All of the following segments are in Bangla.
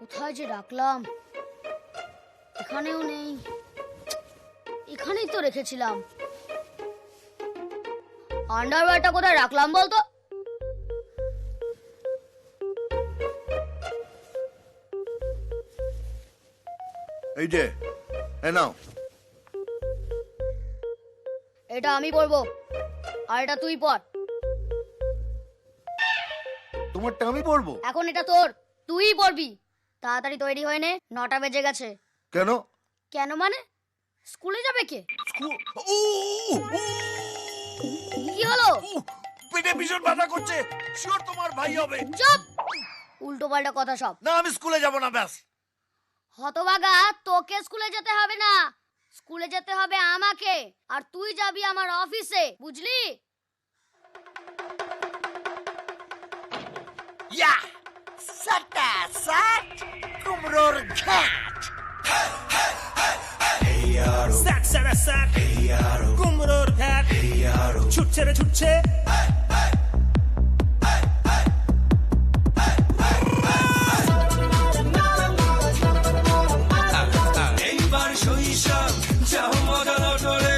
কোথায় যে রাখলাম, এখানেও নেই, এখানেই তো রেখেছিলাম। আন্ডারওয়্যারটা কোথায় রাখলাম বলতো? এই যে, এই নাও। এটা আমি পরবো, আর এটা তুই পর। তোমারটা আমি পরবো? এখন এটা তোর, তুই পরবি। তাড়াতাড়ি তৈরি হয়ে নে, 9টা বেজে গেছে। কেন? কেন মানে? স্কুলে যাবে কে? কি হলো? পেটে ভীষণ ব্যথা করছে। শিওর তোমার ভাই হবে। চুপ! উল্টো পাল্টা কথা সব। না, আমি স্কুলে যাব না, ব্যাস। হতভাগা, তোকে স্কুলে যেতে হবে না, স্কুলে যেতে হবে আমাকে। আর তুই যাবি আমার অফিসে, বুঝলি? ইয়া সাটা সাট কুমড়োর ঘাট। স্যাট স্যাট স্যাট কুমড়োর ঘাট ছুটছে রে ছুটছে। এইবার শৈশব যাও মজা নটরে,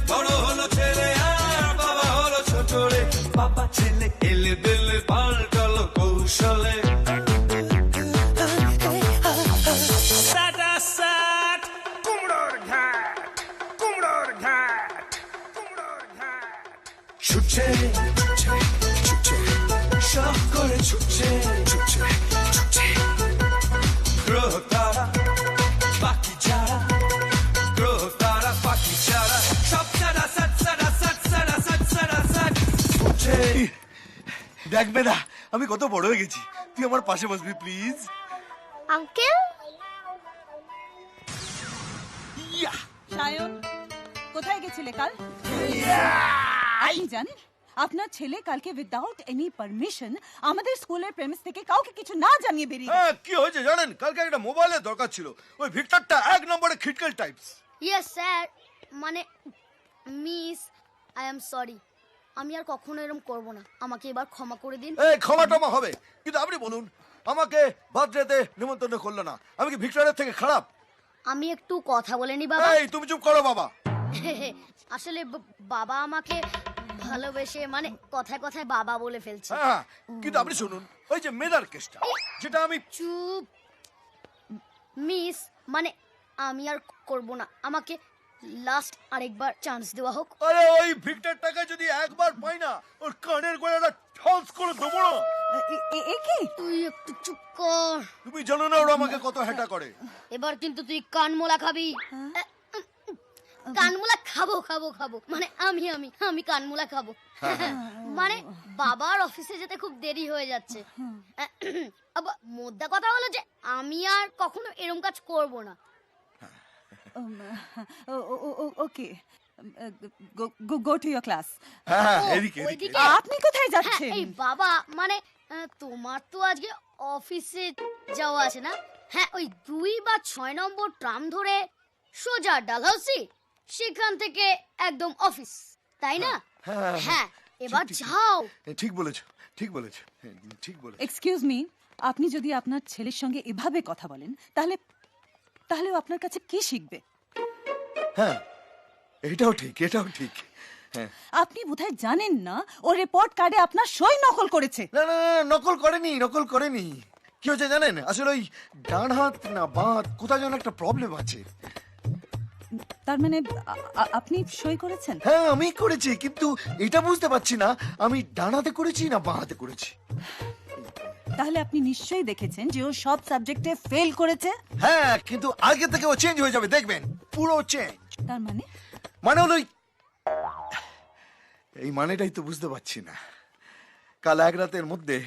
বড় হলো ছেলে আর বাবা হলো ছোট রে। বাবা ছেলে এলে বেলে পাল্টালো কৌশলে। ছুটছে ছুটছে সব করে ছুটছে ছুটছে ছুটছে। গ্রহ তারা বাকি যারা, গ্রহ তারা বাকি যারা, সব সারা সাত সারা সাত সারা সাত সারা সাত ছুটছে। দেখবে না আমি কত বড় হয়ে গেছি। তুই আমার পাশে বসবি প্লিজ? আঙ্কেল, সায়ন, কোথায় গেছিলে কাল? আপনি জানেন আপনার ছেলে কালকে উইদাউট এনি পারমিশন আমাদের স্কুলের প্রেমিস থেকে কাউকে কিছু না জানিয়ে বেরিয়ে গেছে। কি হয়েছে জানেন? কালকে একটা মোবাইলের দরকার ছিল। ওই ভিক্টরটা 1 নম্বরে খিটকেল টাইপস। ইয়েস স্যার, মানে মিস, আই এম সরি। আমি আর কখনো এরকম করব না, আমাকে এবার ক্ষমা করে দিন। এই ক্ষমা টমা হবে, কিন্তু আপনি বলুন আমাকে বার্থডেতে নিমন্ত্রণ করলো না, আমি কি ভিক্টরের থেকে খারাপ? আমি একটু কথা বলে নি বাবা। এই তুমি চুপ করো বাবা। আসলে বাবা আমাকে ভালোবেসে মানে কথায় কথায় বাবা বলে ফেলছে। হ্যাঁ, কিন্তু আপনি শুনুন, ওই যে মেদার কেসটা, যেটা আমি চুপ মিস, মানে আমি আর করব না, আমাকে লাস্ট আরেকবার চান্স দেওয়া হোক। আরে ওই ভিক্টরটাকে যদি একবার পাই না, ওর কানের গোড়াটা ঠস করে দেবো না। কি তুই একটু চুপ কর। তুমি জানো না ওরা আমাকে কত হেটা করে। এবার কিন্তু তুই কানমোলা খাবি। কানমোলা খাবো খাবো খাবো, মানে আমি কানমোলা খাবো। মানে বাবার অফিসে যেতে খুব দেরি হয়ে যাচ্ছে। মোদ্দা কথা হলো যে আমি আর কখনো এরকম কাজ করব না। ওকে, গো টু ইয়োর ক্লাস। হ্যাঁ, ওইদিকে। আপনি কোথায় হ্যাঁ, যাচ্ছেন? এই বাবা, মানে তোমার তো আজকে অফিসে যাওয়া আছে না? হ্যাঁ, ওই 2 বা 6 নম্বর ট্রাম ধরে সোজা ডালহাউসি, সেখান থেকে একদম অফিস, তাই না? হ্যাঁ, এবার যাও। ঠিক বলেছো, ঠিক বলেছো, ঠিক বলেছো। এক্সকিউজ মি, আপনি যদি আপনার ছেলের সঙ্গে এভাবে কথা বলেন তাহলে ও আপনার কাছে কি শিখবে? হ্যাঁ, এটাও ঠিক, এটাও ঠিক। হ্যাঁ, আপনি বোধহয় জানেন না ও রিপোর্ট কার্ডে আপনার সই নকল করেছে। না না না, নকল করেনি, নকল করেনি। কি হয়েছে জানেন? আসলে ওই ডান হাত না বাঁ হাত কোথায় যেন একটা প্রবলেম আছে। তার মানে আপনি সই করেছেন? হ্যাঁ, আমি করেছি, কিন্তু এটা বুঝতে পারছি না আমি ডান হাতে করেছি না বাঁ হাতে করেছি। তাহলে আপনি নিশ্চয়ই দেখেছেন যে ও সব সাবজেক্টে ফেল করেছে। হ্যাঁ, কিন্তু আগে থেকে ও চেঞ্জ হয়ে যাবে, দেখবেন, পুরো চেঞ্জ। তার মানে? মানে হলো এই মানেটাই তো বুঝতে পারছি না। কাল এক রাতের মধ্যে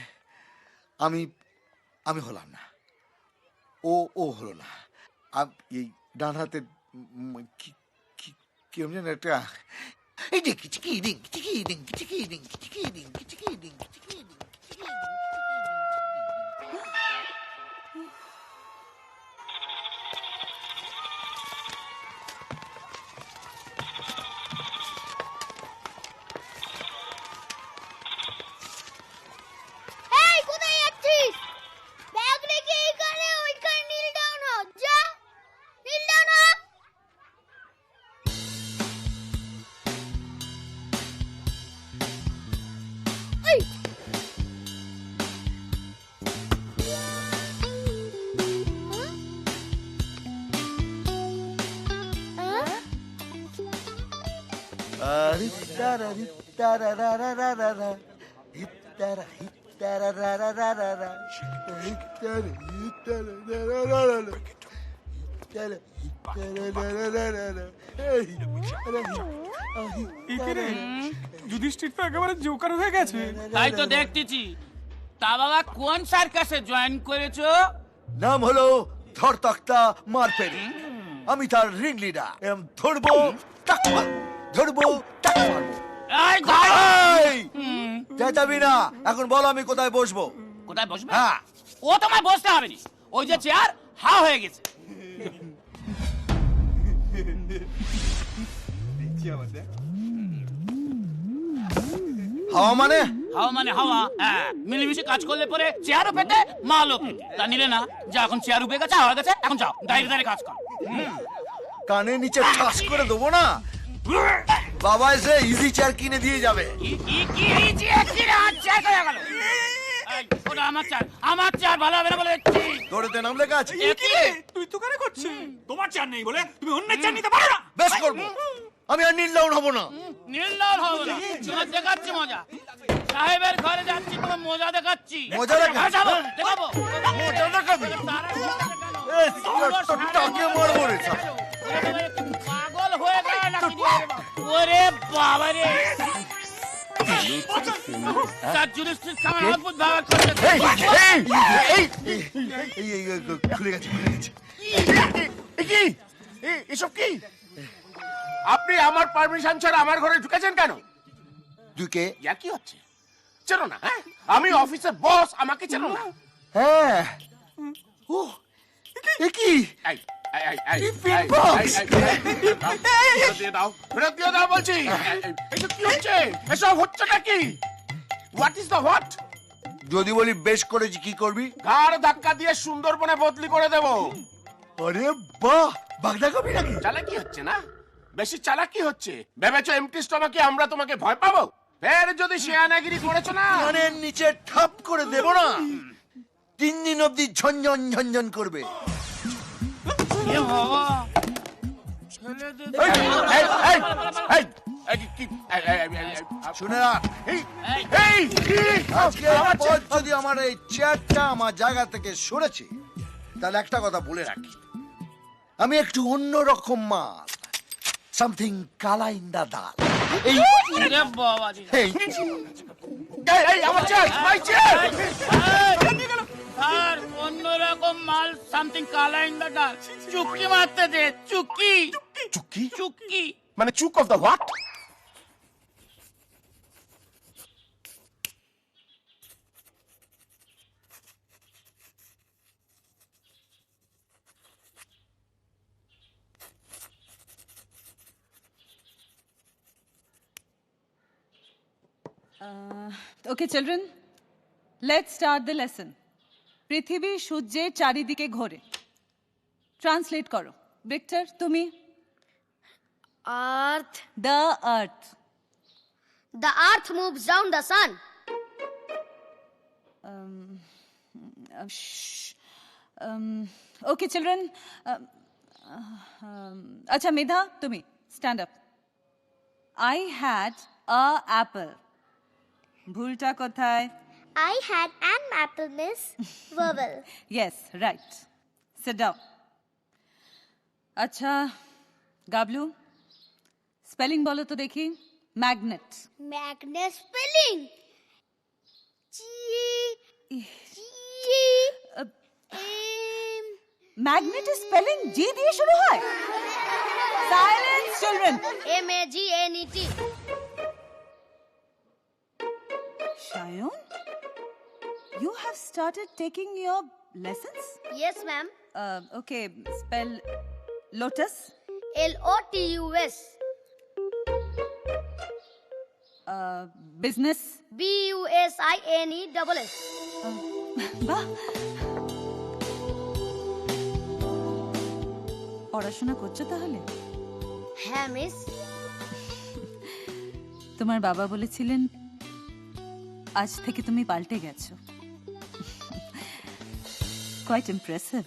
আমি হলাম না, ও হলো না। এই ডান হাতের কি যেন একটা এই যে কিচকি ডিং কিচকি ডিং কিচকি ডিং কিচকি ডিং কিচকি ডিং কিচকি ডিং। এই কোথায় যাচ্ছিস? ব্যাগ রেখে এখানে ওইখানে হিত্তারা হিত্তারা রা রা রা রা রা হিত্তারা হিত্তারা রা রা রা রা রা হিত্তারা হিত্তারা রা রা রা রা রা হিত্তারা হিত্তারা রা রা রা রা রা এই এখানে যুধিষ্ঠির তো একেবারে জোকার হয়ে গেছে। তাই তো দেখতেছি। তা বাবা কোন সার্কাসে জয়েন করেছো? নাম হলো ধরতক্তা মারপেরি। আমি তার রিং লিডার। ধরবো টাক মারবো, ধরবো টাক মারবো। এই ধর! এই, চেঁচাবি না। এখন বলো আমি কোথায় বসবো? কোথায় বসবে? হ্যাঁ। ও তোমায় বসতে হবে না। ওই যে চেয়ার হা হয়ে গেছে। হাওয়া মানে? হাওয়া মানে হাওয়া। হ্যাঁ, মিলেমিশে কাজ করলে পরে চেয়ারও পেতে মালও পেতে। তা নিলে না, যা এখন চেয়ার উপরে গেছে, হাওয়া গেছে, এখন যাও দাঁড়িয়ে দাঁড়িয়ে কাজ কর। কানের নিচে ঠাস করে দেবো না। বাবা এসে ইজি চেয়ার কিনে দিয়ে যাবে। ওটা আমার চেয়ার ভালো হবে না বলে দিচ্ছি। দৌড়েতে নাম লেখা আছে। তুই তো কেন করছিস? তোমার চার নেই বলে তুমি অন্যের চার নিতে পারো না। বেশ করবো। আমি আর নীল ডাউন হবো না। নীল হবে না। তোমার দেখাচ্ছি মজা। সাহেবের ঘরে যাচ্ছি, তোমার মজা দেখাচ্ছি। মজা দেখাচ্ছি? হ্যাঁ, যাবো, দেখাবো। মজা দেখাবি? তারা এই, তোর টাকে মারবো রে সব। পাগল হয়ে গেল নাকি রে? ওরে বাবা রে! তার যুধিষ্ঠির কেমন অদ্ভুত ভাবে করছে। এই, এই, এই, এই, এই, এই, খুলে গেছে, খুলে গেছে। কি এসব কি? আপনি আমার পারমিশন ছাড়া আমার ঘরে ঢুকেছেন কেন? দুকে? ইয়া কি হচ্ছে? চেনো না? হ্যাঁ, আমি অফিসের বস, আমাকে চেনো না? হ্যাঁ। ও, এ কি? এই, এই, এই, এই, কি pin এই, box? এই, এই, এই, ফেরত দিয়ে দাও, ফেরত দিয়ে দাও বলছি। এসব কি হচ্ছে? এসব হচ্ছেটা কি? What is the what? যদি বলি বেশ করেছি কি করবি? ঘাড় ধাক্কা দিয়ে সুন্দরবনে বদলি করে দেবো। আরে বাহ, বাগদা কবি নাকি? চালাকি হচ্ছে না? বেশি চালাকি হচ্ছে। ভেবেছো এমটি স্টমাকে আমরা তোমাকে ভয় পাবো? ফের যদি শেয়ানাগিরি করেছো না, কানের নিচে ঠাপ করে দেব না। 3 দিন অব্দি ঝনঝন ঝনঝন করবে। এ বাবা! এই, এই, এই, এই, এই, কি- এই, এই, এই, এই, শুনে রাখ, এই, এই, এই, কি? আজকের আমার পর যদি আমার এই চেয়ারটা আমার জায়গা থেকে সরেছে, তাহলে একটা কথা বলে রাখি, আমি একটু অন্যরকম মাল, সামথিং কালা ইন দা ডাল। এই এরে বাবা রে! এই এই, এই, আমার চেয়ার, মাই চেয়ার। আর অন্যরকম মাল, সামথিং কালা ইন দা ডাল। চুক্কি মারতে দে, চুক্কি। চুক্কি? চুক্কি। মানে chuck of the what? Okay children, let's start the lesson. পৃথিবী সূর্যের চারিদিকে ঘোরে। ট্রান্সলেট করো। ভিক্টর, তুমি। Earth, the earth. the earth moves round the sun. Okay children, আচ্ছা মেধা, তুমি stand up. I had a apple. ভুলটা কোথায়? I had an apple, miss. Verbal. Yes, right. Sit down. আচ্ছা গাবলু, স্পেলিং বলো তো দেখি। ম্যাগনেট। Magnet spelling. G. ম্যাগনেটের স্পেলিং জি দিয়ে শুরু হয়? Silence children. MAGNET. Shayon, you have started taking your lessons? Yes, ma'am. Okay, spell lotus. LOTUS. Business. BUSINESS. বাহ, পড়াশোনা করছো তাহলে? হ্যাঁ মিস। তোমার বাবা বলেছিলেন আজ থেকে তুমি পাল্টে গেছো। Quite impressive.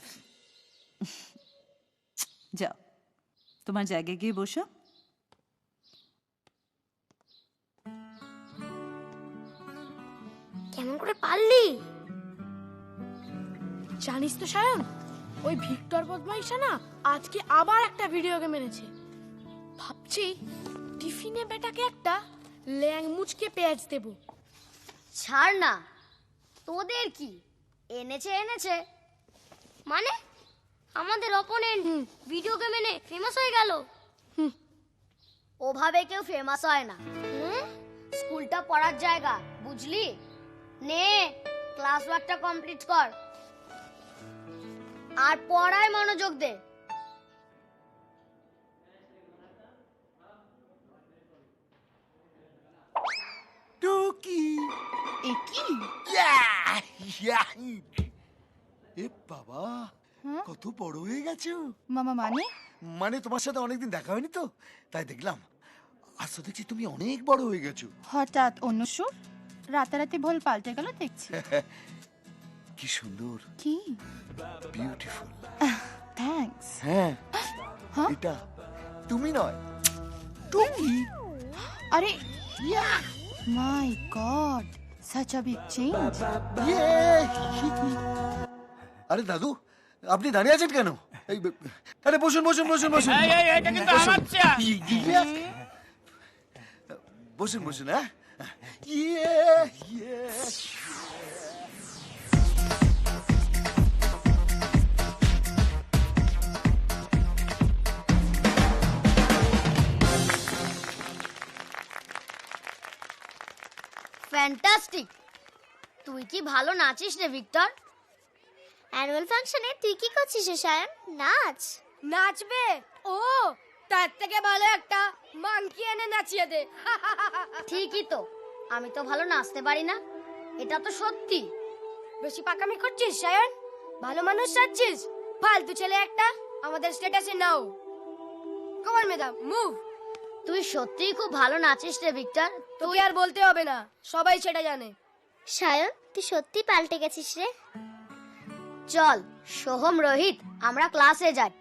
যাও তোমার জায়গায় গিয়ে বসো। কেমন করে পারলি? জানিস তো সায়ন, ওই ভিক্টর বদমাইশা না আজকে আবার একটা ভিডিও গেম এনেছে। ভাবছি টিফিনে বেটাকে একটা ল্যাং মুচকে পেঁয়াজ দেব। ছাড় না, তোদের কি এনেছে মানে আমাদের অপোনেন্ট ভিডিও গেম এনে ফেমাস হয়ে গেল। ওভাবে কেউ ফেমাস হয় না। স্কুলটা পড়ার জায়গা, বুঝলি? নে ক্লাস ওয়ার্কটা কমপ্লিট কর আর পড়ায় মনোযোগ দে। টুকি একি এ বাবা, কত বড় হয়ে গেছো। মামা মানে মানে তোমার সাথে অনেকদিন দেখা হয়নি তো, তাই দেখলাম। আজ তো দেখছি তুমি অনেক বড় হয়ে গেছো। হঠাৎ অন্য সুর, রাতারাতি ভুল পাল্টে গেল দেখছি। কি সুন্দর, কি বিউটিফুল। থ্যাঙ্কস। হ্যাঁ, এটা তুমি নয়, টুকি। আরে my god, such a big change. আরে দাদু, আপনি দাঁড়িয়ে আছেন কেন? আরে বসুন বসুন বসুন বসুন এটা কিন্তু আমার চেয়ার। বসুন বসুন। হ্যাঁ, ফ্যান্টাস্টিক। তুই কি ভালো নাচিস রে ভিক্টর। অ্যানুয়াল ফাংশনে তুই কি করছিস রে সায়ন? নাচ? নাচবে? ও, তার থেকে ভালো একটা মাংকি এনে নাচিয়ে দে। ঠিকই তো, আমি তো ভালো নাচতে পারি না, এটা তো সত্যি। বেশি পাকামি করছিস সায়ন, ভালো মানুষ সাজছিস। ফালতু ছেলে একটা, আমাদের স্ট্যাটাসে নাও। কমান ম্যাডাম, মুভ। তুই সত্যিই খুব ভালো নাচিস রে ভিক্টর। তুই আর বলতে হবে না, সবাই সেটা জানে। সায়ন, তুই সত্যি পাল্টে গেছিস রে। চল সোহম, রোহিত, আমরা ক্লাসে যাই।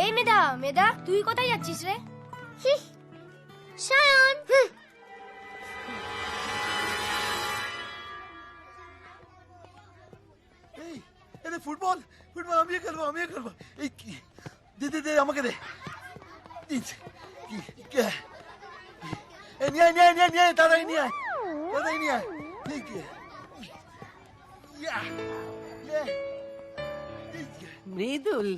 এই মেধা, তুই কোথায় যাচ্ছিস রে? সায়ন, এই এটা ফুটবল, ফুটবল আমিও খেলবো। এই দে দে দে, আমাকে দে। নিয়ে তাড়াতাড়ি নিয়ে আয়। মৃদুল,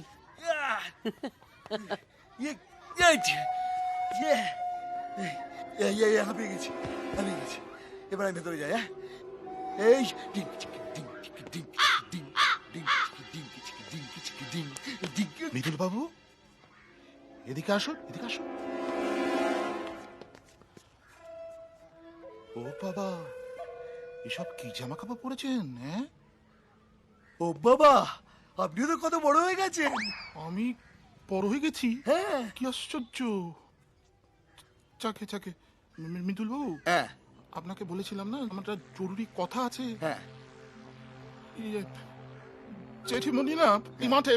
হাঁপিয়ে গেছি। এবার আমি ভেতরে যাই। হ্যাঁ, এই মৃদুল বাবু, এদিকে আসুন। ও বাবা, এসব কি জামা কাপড় পরেছেন? হ্যাঁ, ও বাবা, আপনিও তো কত বড় হয়ে গেছেন। আমি বড় হয়ে গেছি? হ্যাঁ। কি আশ্চর্য। চাকে মৃদুল বাবু, হ্যাঁ আপনাকে বলেছিলাম না আমার একটা জরুরি কথা আছে। হ্যাঁ, জেঠিমণি না এই মাঠে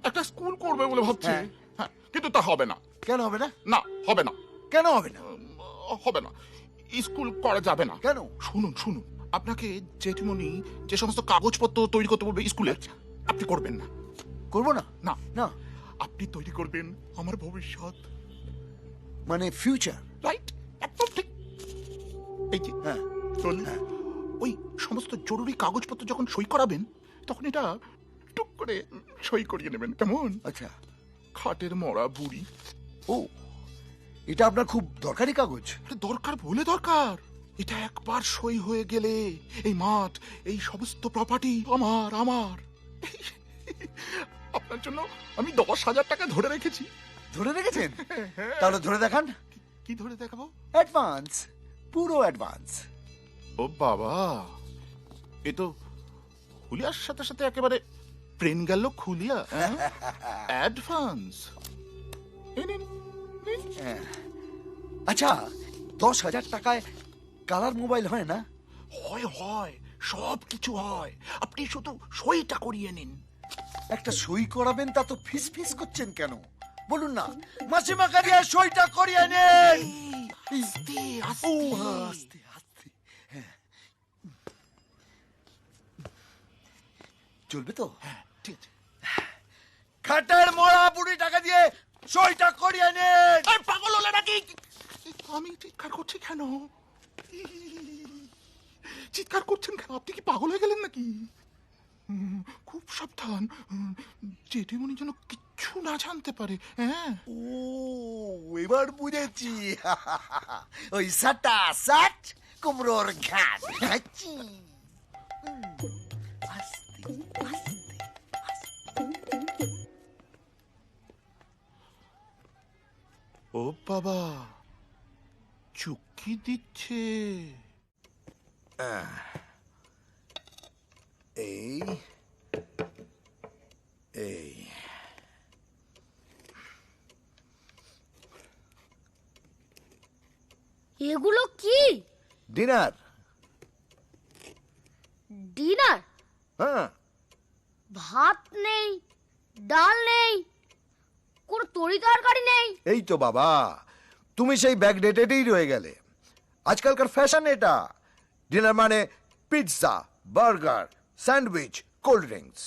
একটা স্কুল করবে বলে ভাবছে। হ্যাঁ। হ্যাঁ, কিন্তু তা হবে না। কেন হবে না? না, হবে না। কেন হবে না? হবে না, স্কুল করা যাবে না। কেন? শুনুন, আপনাকে জেঠিমণি যে সমস্ত কাগজপত্র তৈরি করতে বলবে স্কুলে, আপনি করবেন না। করবো না? না, না, আপনি তৈরি করবেন আমার ভবিষ্যৎ। মানে ফিউচার। রাইট, একদম ঠিক। এই যে হ্যাঁ, চলুন, ওই সমস্ত জরুরি কাগজপত্র যখন সই করাবেন তখন এটা টুক করে সই করিয়ে নেবেন, কেমন? আচ্ছা। খাটের মরা বুড়ি। ও, এটা আপনার খুব দরকারি কাগজ। দরকার বলে দরকার, এটা একবার সই হয়ে গেলে এই মাঠ, এই সমস্ত প্রপার্টি আমার। আপনার জন্য আমি 10,000 টাকা ধরে রেখেছি। ধরে রেখেছেন? তাহলে ধরে দেখান। কি ধরে দেখাবো? অ্যাডভান্স, পুরো অ্যাডভান্স। ও বাবা, এ তো হুলিয়ার সাথে সাথে একেবারে প্লেন গেল খুলিয়া। অ্যাডভান্স। আচ্ছা, 10,000 টাকায় কালার মোবাইল হয় না? হয়, সব কিছু হয়। আপনি শুধু সইটা করিয়ে নিন। একটা সই করাবেন, তা তো ফিস করছেন কেন? বলুন না, মাসিমা কারিয়া সইটা করিয়ে নেন। আস্তে ও আস্তে। আস্তে চলবে তো? হ্যাঁ ঠিক আছে। খাটার মরা বুড়ি টাকা দিয়ে সইটা করিয়ে নে। এই পাগল হলে নাকি? আমি চিৎকার করছি কেন? চিৎকার করছেন কেন? আপনি কি পাগল হয়ে গেলেন নাকি? খুব সাবধান, জেঠিমণি যেন কিচ্ছু না জানতে পারে। হ্যাঁ ও এবার বুঝেছি। ওই সাটা সাট কুমড়োর ঘাট। আচ্ছি। আস্তে আস্তে আস্তে। ও বাবা, চুক্তি দিচ্ছে। এই এই এগুলো কি? ডিনার। ডিনার? হ্যাঁ, ভাত নেই, ডাল নেই, কোনো তরি তরকারি নেই। এই তো বাবা, তুমি সেই ব্যাকডেটেডই রয়ে গেলে। আজকালকার ফ্যাশন এটা। ডিনার মানে pizza, burger, sandwich, cold drinks.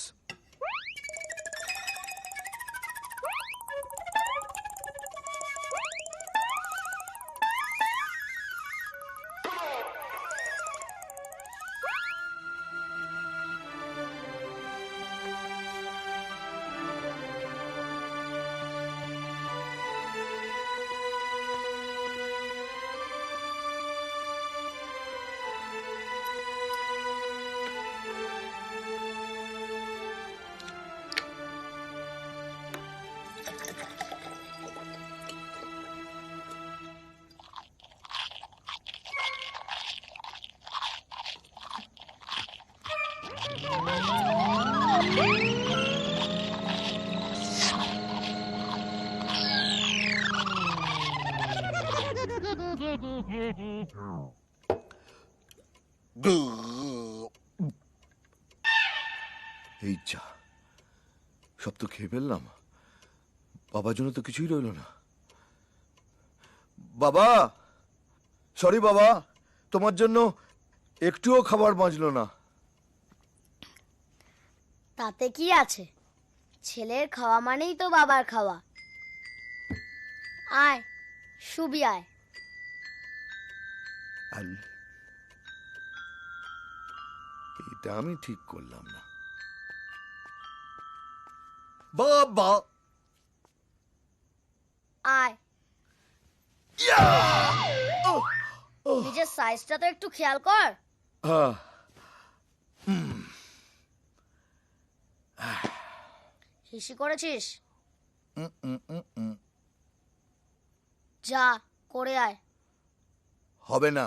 এই যা, সব তো খেয়ে ফেললাম। বাবার জন্য তো কিছুই রইল না। বাবা, সরি বাবা, তোমার জন্য একটুও খাবার বাঁচলো না। তাতে কি আছে? ছেলের খাওয়া মানেই তো বাবার খাওয়া। আয় শুবি আয়। এটা আমি ঠিক করলাম না বাবা। আয়। নিজের সাইজটা তো একটু খেয়াল কর। হিসি করেছিস? যা করে আয়। হবে না।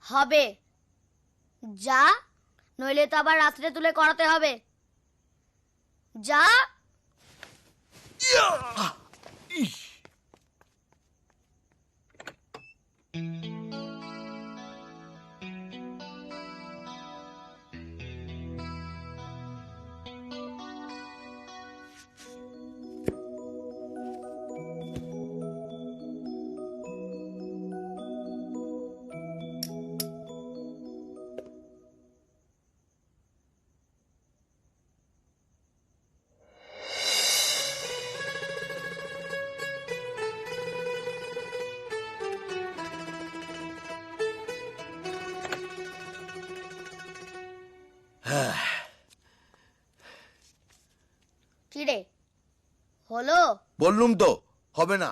হবে, যা, নইলে তো আবার রাত্রে তুলে করাতে হবে। যা। কি রে, হলো? বললুম তো হবে না।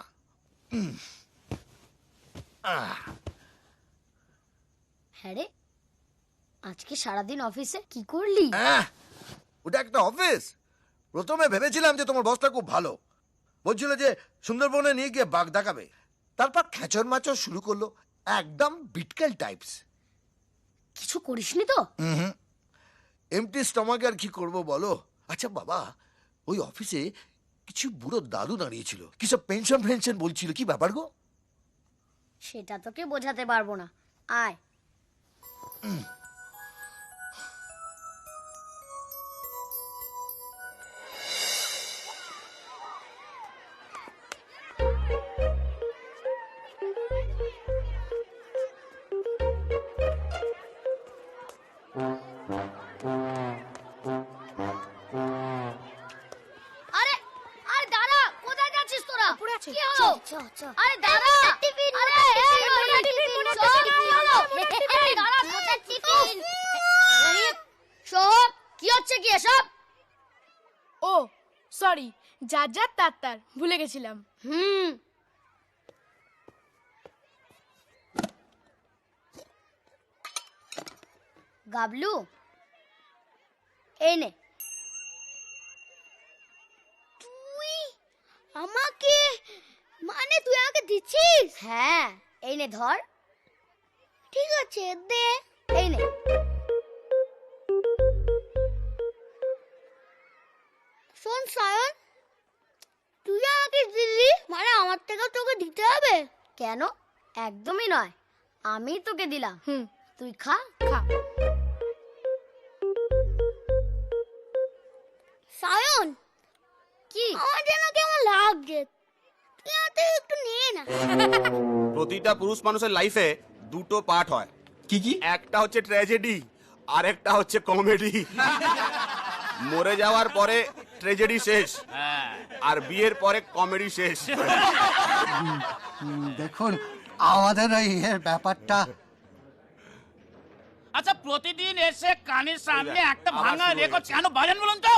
হ্যাঁ রে, আজকে সারাদিন অফিসে কি করলি? ওটা একটা অফিস? প্রথমে ভেবেছিলাম যে তোমার বসটা খুব ভালো, বলছিল যে সুন্দরবনে নিয়ে গিয়ে বাঘ দেখাবে। তারপর খেচর মাচর শুরু করলো, একদম বিটকেল টাইপস। কিছু করিসনি তো? এমটি স্টমাকে আর কি করবো বলো। আচ্ছা বাবা, ওই অফিসে কিছু বুড়ো দাদু দাঁড়িয়েছিল, কি সব পেনশন ফেনশন বলছিল, কি ব্যাপার গো? সেটা তোকে বোঝাতে পারবো না, আয়। আরে দাদা টিফিন আরে সব কি হচ্ছে কি এসব? ও সরি, যার যার তার তার ভুলে গেছিলাম। গাবলু এই নে। তুই আমাকে মানে তুই আমাকে দিচ্ছিস? হ্যাঁ এই নে ধর। ঠিক আছে দে। এই নে। শোন সায়ন, তুই আমাকে দিলি মানে আমার থেকে তোকে দিতে হবে? কেন, একদমই নয়, আমি তোকে দিলাম। তুই খা। খা। সায়ন কি আমার যেন কেমন লাগছে, তুই আমার থেকে একটু নিয়ে না। প্রতিটা পুরুষ মানুষের লাইফে দুটো পার্ট হয়। কি কি? একটা হচ্ছে ট্র্যাজেডি আর একটা হচ্ছে কমেডি। মরে যাওয়ার পরে ট্র্যাজেডি শেষ, আর বিয়ের পরে কমেডি শেষ। দেখুন আমাদের এই এর ব্যাপারটা আচ্ছা প্রতিদিন এসে কানের সামনে একটা ভাঙা রেকর্ড কেন বাজান বলুন তো?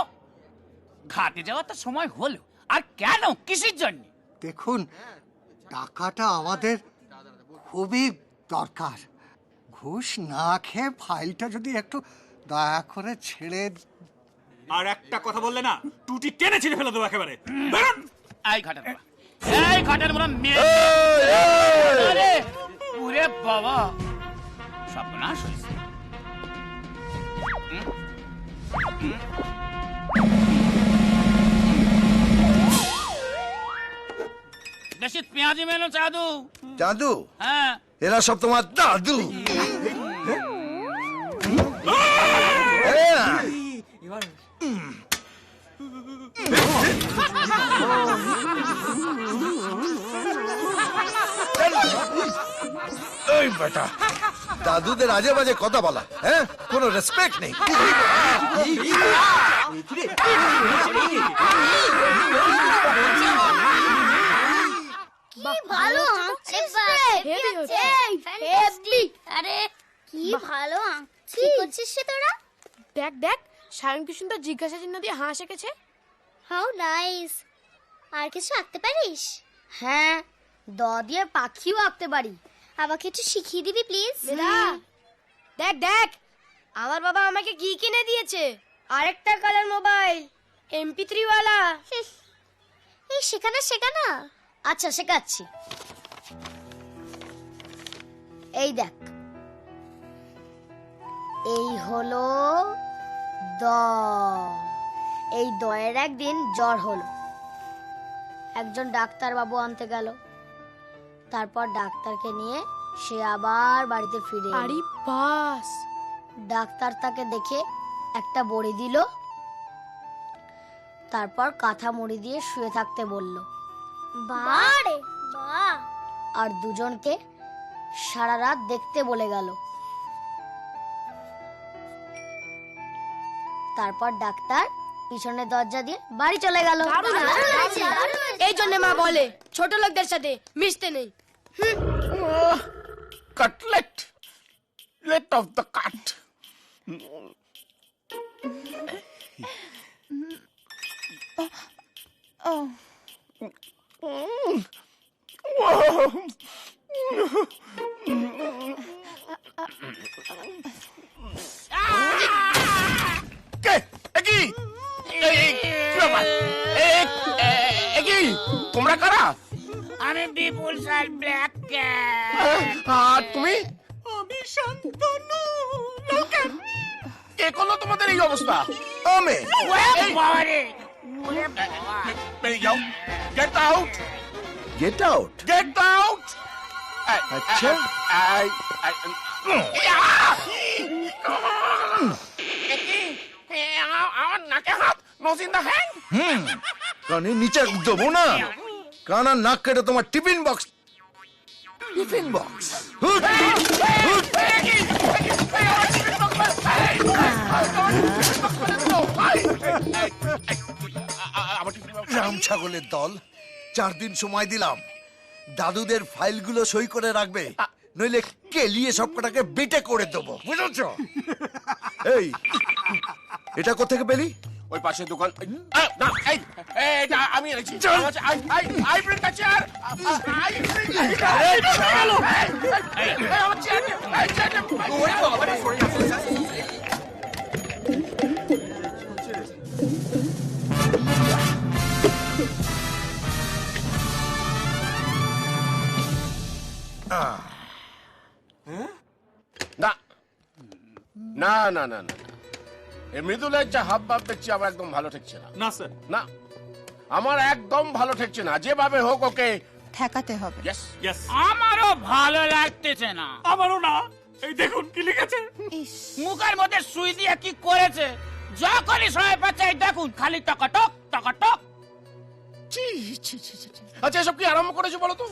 ঘাটে যাওয়ার তো সময় হলো, আর কেন, কিসের জন্য? দেখুন টাকাটা আমাদের খুবই দরকার। ঘুষ না খেয়ে ফাইলটা যদি একটু দয়া করে ছেড়ে। আর একটা কথা বললে না, টুটি টেনে ছিঁড়ে ফেলে দেবো একেবারে। বেরোন। এই ঘাটের বাবা, এই ঘাটের বাবা মেয়ে। আরে ওরে বাবা, সর্বনাশ হয়েছে। বেশি পেঁয়াজি মেনো চাদু। দাদু, হ্যাঁ এরা সব তোমার দাদু। এই বেটা, দাদুদের আজে বাজে কথা বলা, হ্যাঁ, কোনো রেসপেক্ট নেই। কি ভালো আঁকছিস রে। হেভি হচ্ছে। হেভি। আরে কি ভালো আঁকছিস। কি করছিস সে তোরা? দেখ দেখ, সায়ন কি সুন্দর জিজ্ঞাসা চিহ্ন দিয়ে হাঁস এঁকেছে। How nice. আর কিছু আঁকতে পারিস? হ্যাঁ, দ দিয়ে পাখিও আঁকতে পারি। আমাকে একটু শিখিয়ে দিবি প্লিজ? দেখ দেখ, আমার বাবা আমাকে কি কিনে দিয়েছে, আরেকটা কালার মোবাইল, MP3 ওয়ালা। এই শেখানা। আচ্ছা শেখাচ্ছি। এই দেখ, এই হলো দ। এই দয়ের একদিন জ্বর হলো, একজন ডাক্তার বাবু আনতে গেল। তারপর ডাক্তারকে নিয়ে সে আবার বাড়িতে ফিরে এলো। আরে বাস, ডাক্তার তাকে দেখে একটা বড়ি দিল, তারপর কাঁথা মুড়ি দিয়ে শুয়ে থাকতে বলল। বারে বাহ। আর দুজনকে সারা রাত দেখতে বলে গেল। তারপর ডাক্তার পিছনের দরজা দিয়ে বাড়ি চলে গেল। এই জন্য মা বলে ছোট লোকদের সাথে মিশতে নেই। Cutlet, let of the cut. তোমরা কারা? আমি বিপুল স্যার ব্ল্যাক ক্যাট। আর তুমি? আমি শান্তনু। লোকের কে করলো তোমাদের এই অবস্থা? আমি। বেরিয়ে যাও। Get out. Get out. Get out. আচ্ছা, আমার নাকে হাত, নোজ ইন দ্য হ্যান্ড। কানে নিচে দেবো না, কান আর নাক কেটে তোমার tiffin box. Tiffin box. Ram ছাগলের দল, 4 দিন সময় দিলাম, দাদুদের ফাইলগুলো সই করে রাখবে, নইলে কেলিয়ে সব কটাকে বেটে করে দেবো, বুঝেছো? এই এটা কোত্থেকে পেলি? ওই পাশে দোকান। না, এটা আমি এনেছি। আইব্রেড কাছে আর না না না না না, এই মৃদুলের যা হাব ভাব দেখছি আমার একদম ভালো ঠেকছে না। না স্যার, না, আমার একদম ভালো ঠেকছে না। যেভাবে হোক ওকে ঠেকাতে হবে। Yes yes. আমারও ভালো লাগতেছে না। আমারও না। এই দেখুন কি লিখেছে। মুখের মধ্যে সুই দিয়ে কি করেছে, যখনই সময় পাচ্ছে এই দেখুন খালি টকাটক টকাটক। আচ্ছা, এসব কি আরম্ভ করেছে বলো তো?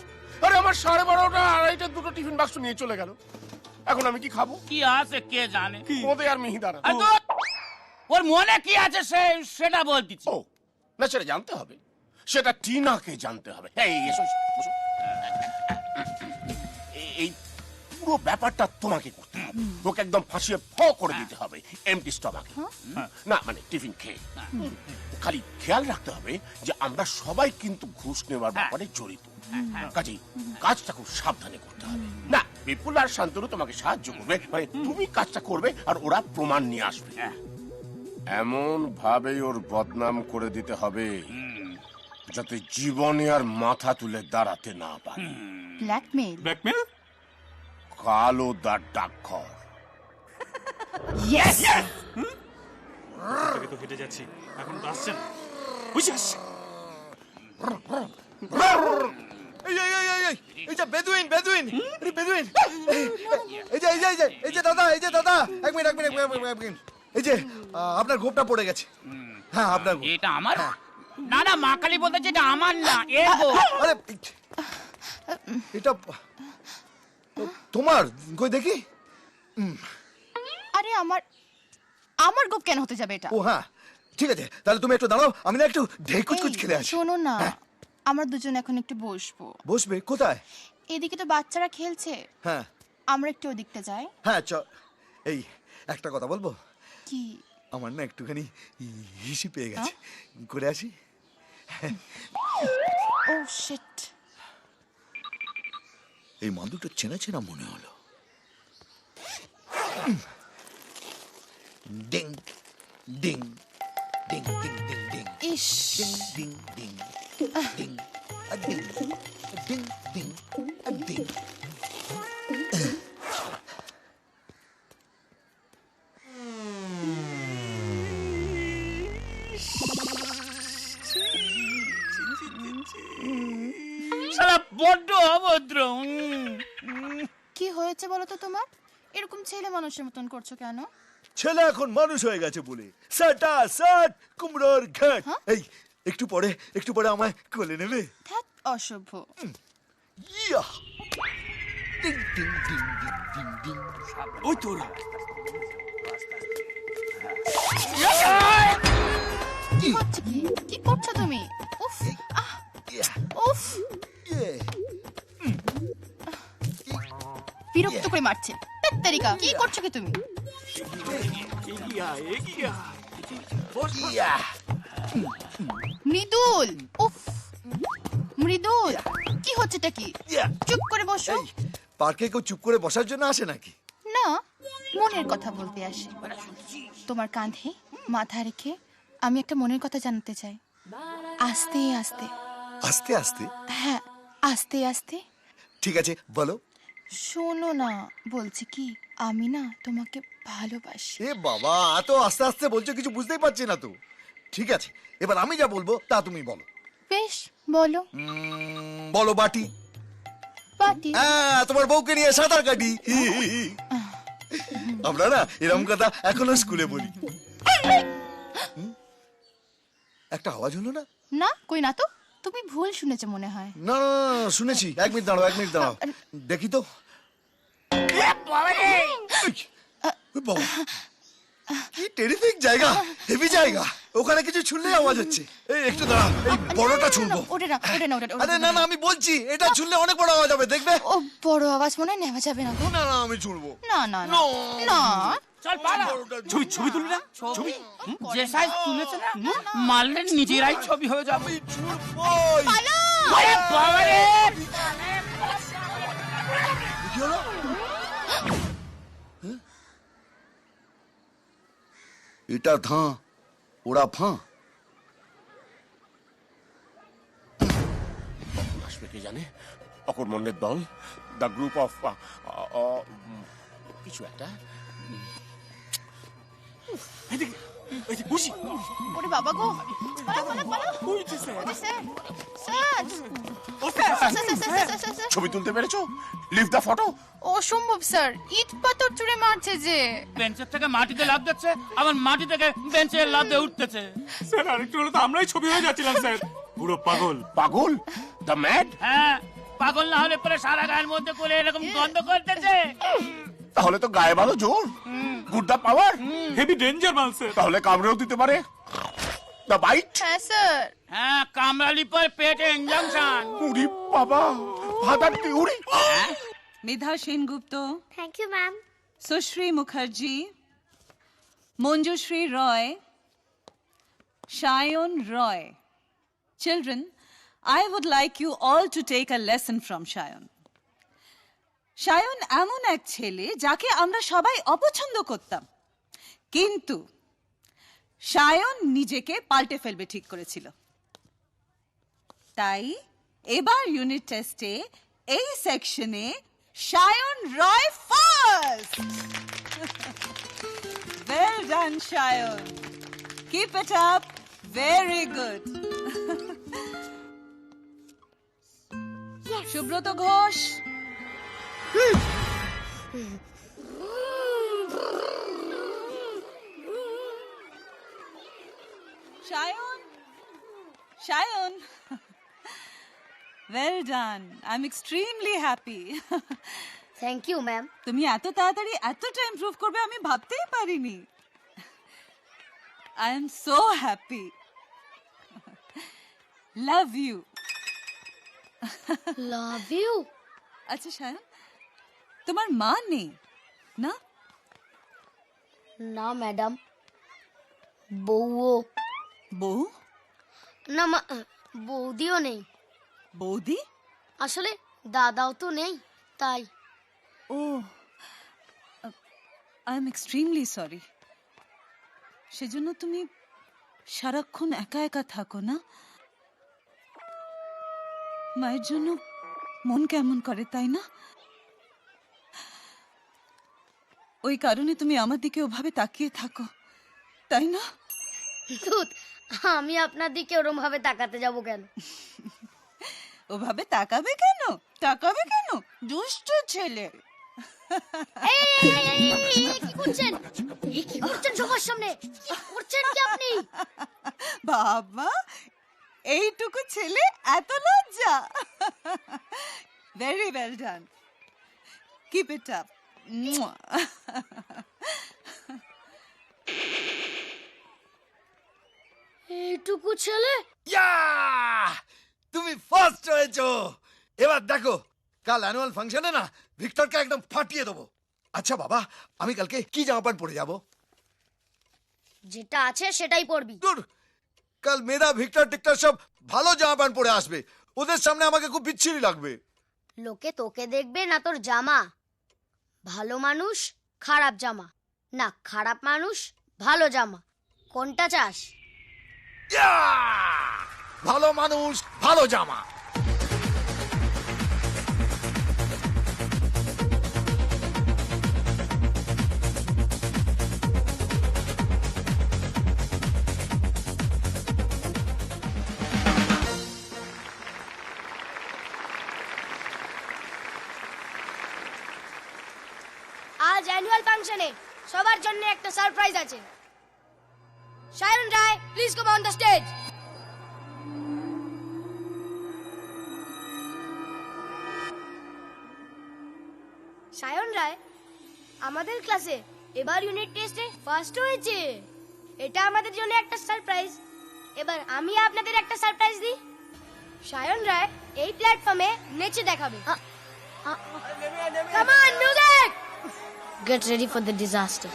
আরে আমার 12:30 2:30 দুটো টিফিন বাক্স নিয়ে চলে গেল। এখন আমি কি খাবো? কি আছে কে জানে। ওদে আর মিহিদানা। আর তো ওর মনে কি আছে সেটা বলতেছি। ও না, সেটা জানতে হবে, সেটা টিনাকে জানতে হবে। এই এসো, বসো। এই পুরো ব্যাপারটা তোমাকে করতে হবে। ওকে একদম ফাঁসিয়ে ফ করে দিতে হবে এমটি স্টমাকে। না মানে টিফিন খেয়ে। খালি খেয়াল রাখতে হবে যে আমরা সবাই কিন্তু ঘুষ নেওয়ার ব্যাপারে জড়িত। কাজেই কাজটা খুব সাবধানে করতে হবে। না, বিপুল আর শান্তনু তোমাকে সাহায্য করবে, মানে তুমি কাজটা করবে আর ওরা প্রমাণ নিয়ে আসবে। এমন ভাবে ওর বদনাম করে দিতে হবে যাতে জীবনে আর মাথা তুলে দাঁড়াতে না পারে। ব্ল্যাকমেল। ব্ল্যাকমেল? কালো দাঁত ডাকঘর। ইয়েস। আগে তো হেঁটে যাচ্ছি, এখন তো আসছেন। বুঝে আসছে। এই যে বেদুইন, বেদুইন, আরে বেদুইন, এই যে দাদা, এক মিনিট, এই যে আপনার গোপটা পড়ে গেছে। হ্যাঁ, আপনার গোপ। এটা আমার? না না, মা কালী বলতে যেটা আমার না, এর গো। আরে এটা তোমার, কই দেখি। আরে আমার গোপ কেন হতে যাবে এটা? ও হ্যাঁ, ঠিক আছে, তাহলে তুমি একটু দাঁড়াও, আমি না একটু ঢেকুচকুচ খেলে আসি। শোনো না, আমরা দুজন এখন একটু বসবো। বসবে কোথায়? এদিকে তো বাচ্চারা খেলছে, হ্যাঁ আমরা একটু ওদিকটা যাই। হ্যাঁ, এই একটা কথা বলবো? কি? আমার না একটুখানি হিসি পেয়ে গেছে, করে আসি। ও শিট, এই মাদুটা চেনা চেনা মনে হলো। ডিং ডিং ডিং ডিং ডিং ডিং ইস, ডিং ডিং ডিং ডিং ডিং ডিং ডিং। শালা বড্ড অভদ্র। কি হয়েছে বলো তো তোমার? এরকম ছেলে মানুষের মতন করছো কেন? ছেলে এখন মানুষ হয়ে গেছে বলে সাটা সাট কুমড়োর ঘাট। এই একটু পরে আমায় কোলে নেবে? ধ্যাৎ, অসভ্য। ইয়া ডিং ডিং ডিং ডিং ডিং ডিং। ওই তো ওরা। কি হচ্ছে? কি করছো তুমি? উফ, আহ, উফ, বিরক্ত করে মারছে। তেরিকা, কি করছো কি তুমি? মৃদুল, উফ, মৃদুল, কি হচ্ছেটা কি? চুপ করে বসো। পার্কে কেউ চুপ করে বসার জন্য আসে নাকি? না, মনের কথা বলতে আসে। তোমার কাঁধে মাথা রেখে আমি একটা মনের কথা জানতে চাই। আস্তে আস্তে। আস্তে আস্তে? হ্যাঁ, আস্তে আস্তে। ঠিক আছে, বলো। শোনো না, বলছি কি, আমি না তোমাকে ভালোবাসি। এ বাবা, এত আস্তে আস্তে বলছো, কিছু বুঝতেই পারছি না তো। ঠিক আছে, এবার আমি যা বলবো তা তুমি বলো। বেশ, বলো। বলো বাটি। বাটি? হ্যাঁ, তোমার বউকে নিয়ে সাঁতার কাটি। আমরা না এরকম কথা এখনো স্কুলে বলি। একটা আওয়াজ হলো না? না, কই না তো। তুমি ভুল শুনেছো মনে হয়। না না না, শুনেছি। 1 মিনিট দাঁড়াও, দেখি তো। বাবা, কি টেরিফিক জায়গা, হেভি জায়গা। ও ওখানে কিছু ছুঁড়লেই আওয়াজ হচ্ছে। এই একটু দাঁড়া, এই বড়টা ছুঁড়বো। ওটা না ওটা না ওটা না, আরে না না, আমি বলছি এটা ছুঁড়লে অনেক বড় আওয়াজ হবে, দেখবে। ও বড় আওয়াজ মনে হয় নেওয়া যাবে না গো। না না, আমি ছুঁড়বো। না না না না চল পালা। ছবি ছবি তুলি না? ছবি যে সাইজ তুলেছে না, মারলে নিজেরাই ছবি হয়ে যাবে। আরে বাবা রে! কি হলো? এটা ধাঁ, ওরা ফাঁ। আসবে কে জানে, অকর্মণ্যের দল, দ্য গ্রুপ অফ কিছু একটা। ওরে বাবা গো, পালা পালা পালা। স্যার ছবি তুলতে পেরেছো? Leave the photo. অসম্ভব স্যার, ইট পাথর ছুঁড়ে মারছে যে। বেঞ্চের থেকে মাটিতে লাফ দিচ্ছে, আবার মাটি থেকে বেঞ্চে লাফ দিয়ে উঠতেছে। স্যার আরেকটু হলে তো আমরাই ছবি হয়ে যাচ্ছিলাম স্যার। পুরো পাগল। পাগল? The mad? হ্যাঁ, পাগল না হলে পরে সারা গায়ের মধ্যে করে এরকম গন্ধ করতেছে। তাহলে তো গায়ে ভালো জোর, good the power, heavy danger মাল স্যার। তাহলে কামড়েও দিতে পারে। The bite? হ্যাঁ স্যার। হ্যাঁ, কামড়ালি পর পেটে ইনজেকশন। উরি বাবা, ফাদার কি উরি। Medha Sengupta, thank you ma'am. Sushri Mukherjee, Manjushri Roy, Shayan Roy. Children, I would like you all to take a lesson from Shayan. Shayan এমন এক ছেলে যাকে আমরা সবাই অপছন্দ করতাম, কিন্তু Shayan নিজেকে পাল্টে ফেলবে ঠিক করেছিল। তাই এবার ইউনিট টেস্টে এই সেকশনে Shayan Roy first. Well done, Shayan. Keep it up. Very good. Subrata Ghosh, Shayan, Shayan. Well done. I'm extremely happy. Thank you ma'am. তুমি এত তাড়াতাড়ি এতটা ইমপ্রুভ করবে আমি ভাবতেই পারিনি। I am so happy. Love you. Love you. আচ্ছা শায়ন, তোমার মা নেই না? না ম্যাডাম, বউও। বউ? না বৌদিও নেই। বৌদি? আসলে দাদাও তো নেই, তাই। ও, আই এম এক্সট্রিমলি সরি। সেজন্য তুমি সারাক্ষণ একা একা থাকো না? মায়ের জন্য মন কেমন করে, তাই না? ওই কারণে তুমি আমার দিকে ওভাবে তাকিয়ে থাকো, তাই না? ধুত, আমি আপনার দিকে ওরম ভাবে তাকাতে যাব কেন? ওভাবে তাকাবে কেন? তাকাবে কেন? দুষ্ট ছেলে। কি করছেন? কি করছেন সবার সামনে? কি করছেন কি আপনি? বাবা, এইটুকু ছেলে এত লজ্জা। Very well done, keep it up. এইটুকু ছেলে? তুমি ফার্স্ট হয়েছো। এবার দেখো, কাল অ্যানুয়াল ফাংশনে না ভিক্টরকে একদম ফাটিয়ে দেবো। আচ্ছা বাবা, আমি কালকে কি জামা প্যান্ট পরে যাব? যেটা আছে সেটাই পরবি। দূর, কাল মেয়েরা ভিক্টর টিক্টর সব ভালো জামা প্যান্ট পরে আসবে, ওদের সামনে আমাকে খুব বিচ্ছিরি লাগবে। লোকে তোকে দেখবে না তোর জামা। ভালো মানুষ খারাপ জামা, না খারাপ মানুষ ভালো জামা, কোনটা চাস? ভালো মানুষ ভালো জামা। আজ অ্যানুয়াল ফাংশনে সবার জন্য একটা সারপ্রাইজ আছে। Shayan Roy, please come on the stage. Shayan Roy আমাদের ক্লাসে এবার ইউনিট টেস্টে ফার্স্ট হয়েছে। এটা আমাদের জন্য একটা সারপ্রাইজ। এবার আমি আপনাদের একটা সারপ্রাইজ দিই। সায়ন রায় এই প্ল্যাটফর্মে নেচে দেখাবে। Come on music, get ready for the disaster.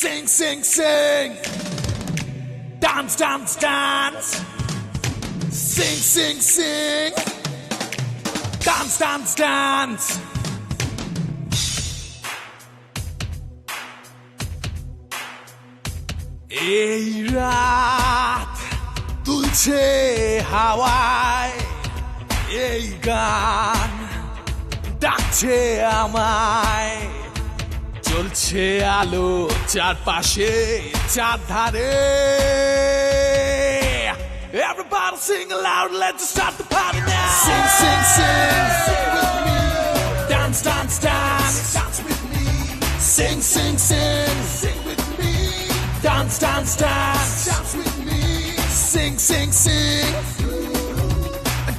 Sing, sing, sing. Dance, dance, dance. Sing, sing, sing. Dance, dance, dance. এই রাত তুলছে হাওয়ায়, এই গান ডাকছে আমায়, চলছে আলো চারপাশে চারধারে। Everybody sing aloud, let's start the party now. Sing, sing, sing, sing with me. Dance, dance, dance, dance with me. Sing, sing, sing, sing with me. Dance, dance, dance, dance with me. Sing, sing, sing.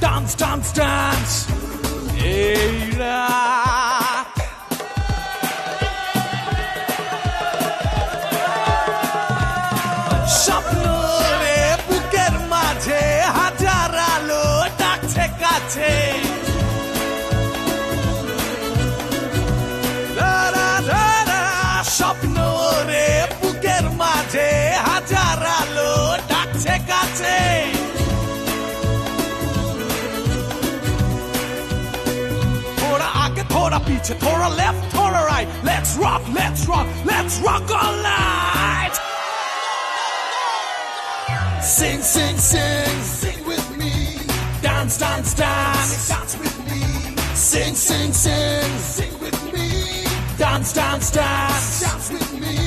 Dance, dance, dance. Hey, রাত স্বপ্নরে বুকের মাঝে হাজার আলো ডাকছে কাছে। স্বপ্নরে বুকের মাঝে হাজার আলো ডাকছে কাছে। थोड़ा आगे थोड़ा पीछे, थोड़ा लेफ्ट थोड़ा right, let's rock, let's rock, let's rock all night. Sing, sing, sing, sing with me. Dance, dance, dance, dance with me. Sing, sing, sing, sing with me. Dance, dance, dance, dance with me.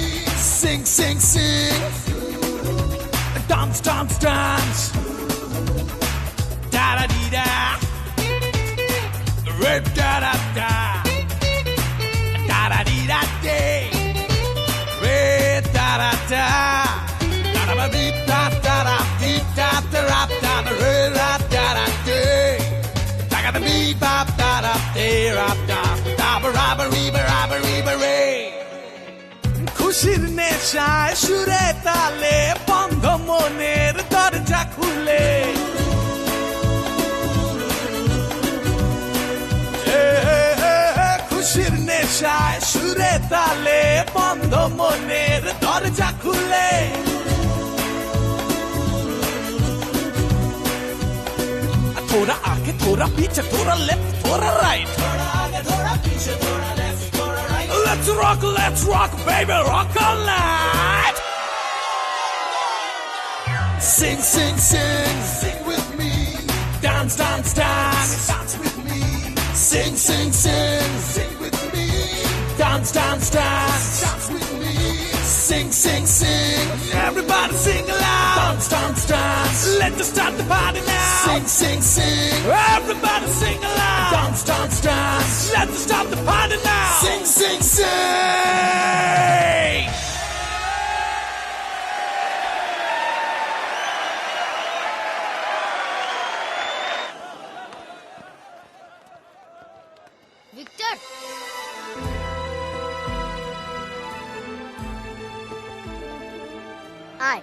Sing, sing, sing. Dance, dance, dance. Da da dee da. Re da da da. Da da dee da day. Re da da da. Da da ba dee da da da dee da da da da da re da da da day. Da da dee ba da da dee ra da da ba ra ba re ba ra ba re ba re. খুশির নেশায় সুরে তালে বন্ধ মনের দরজা খুলে। খুশির নেশায় সুরে তালে বন্ধ মনের দরজা খুলে। थोड़ा आगे थोड़ा पीछे, थोड़ा लेफ्ट थोड़ा राइट, थोड़ा आगे थोड़ा पीछे, थोड़ा लेफ्ट थोड़ा right. Let's rock baby, rock all night. Sing, sing, sing, sing with me. Dance, dance, dance, dance with me. Sing, sing, sing, sing with me. Dance, dance, dance, dance with me. Sing, sing, sing. Everybody sing aloud. Dance, dance, dance. Let's just start the party now. Sing, sing, sing. Everybody sing aloud. Dance, dance, dance. Let's just start the party now. Sing, sing, sing. Victor, আয়।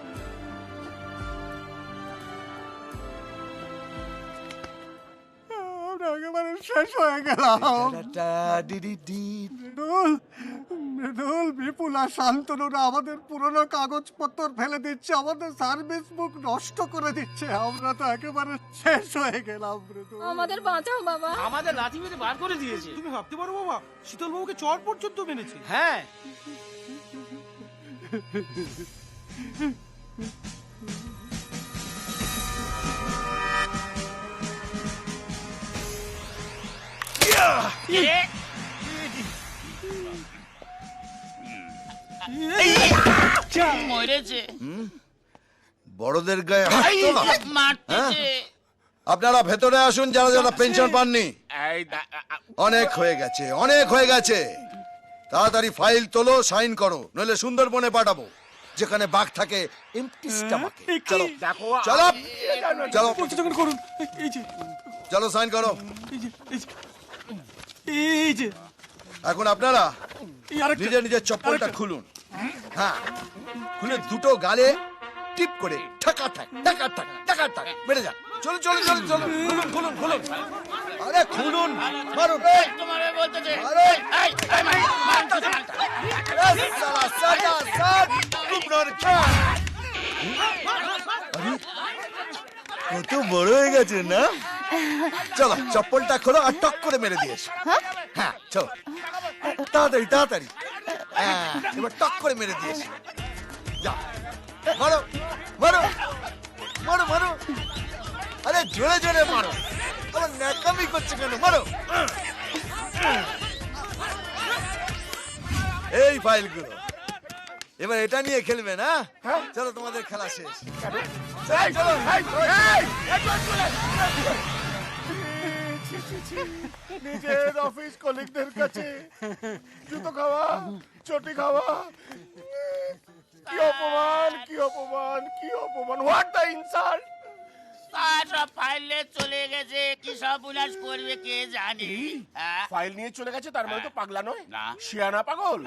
একেবারে শেষ হয়ে গেলাম। মৃদুল, বিপুল আর শান্তনুরা আমাদের পুরনো কাগজপত্র ফেলে দিচ্ছে, আমাদের সার্ভিস বুক নষ্ট করে দিচ্ছে। আমরা তো একেবারে শেষ হয়ে গেলাম। মৃদুল, আমাদের বাঁচাও বাবা। আমাদের লাঠি মেরে বার করে দিয়েছে। তুমি ভাবতে পারো বাবা, শীতল বাবুকে চর পর্যন্ত মেনেছে। হ্যাঁ, মরেছে। বড়দের গায়ে হাত তোলা? মারতেছে। আপনারা ভেতরে আসুন যারা যারা পেনশন পাননি। অনেক হয়ে গেছে, অনেক হয়ে গেছে। তাড়াতাড়ি ফাইল তোলো, সাইন করো, নইলে সুন্দরবনে পাঠাবো, যেখানে বাঘ থাকে এমটি স্টমাকে। চলো চলো চলো করুন। এই যে চলো সাইন করো। এই যে এখন আপনারা নিজের নিজের চপ্পলটা খুলুন। হ্যাঁ, খুলে দুটো গালে টিপ করে ঠাকা ঠাক ঠাকা ঠাক ঠাকা ঠাক বেড়ে যান। চলো চলো চলো চলো, খুলুন খুলুন খুলুন। আরে খুলুন, মারুন। তোমারে বলতেছে। আরে এই মারতেছে। সালা সাদা সাদ কুমড়োর খ্যাট। কত বড় হয়ে গেছে না? চলো চপ্পলটা খোলো আর টক করে মেরে দিয়েছ। হ্যাঁ চলো তাড়াতাড়ি তাড়াতাড়ি। হ্যাঁ, এবার টক করে মেরে দিয়েছ। যা মারো মারো মারো মারো। আরে জোরে জোরে মারো, আমার ন্যাকামি করছে কেন? মারো। এই ফাইলগুলো এবার এটা নিয়ে খেলবে না? চলো তোমাদের খেলা শেষ। চলো নিজের অফিস কলিগদের কাছে জুতো খাওয়া, চটি খাওয়া, কি অপমান, কি অপমান, কি অপমান! What the insult! সব ফাইলে চলে গেছে, কি সব উল্লাস করবে কে জানে। ফাইল নিয়ে চলে গেছে, তার মানে তো পাগলা নয়, না শিয়ানা পাগল।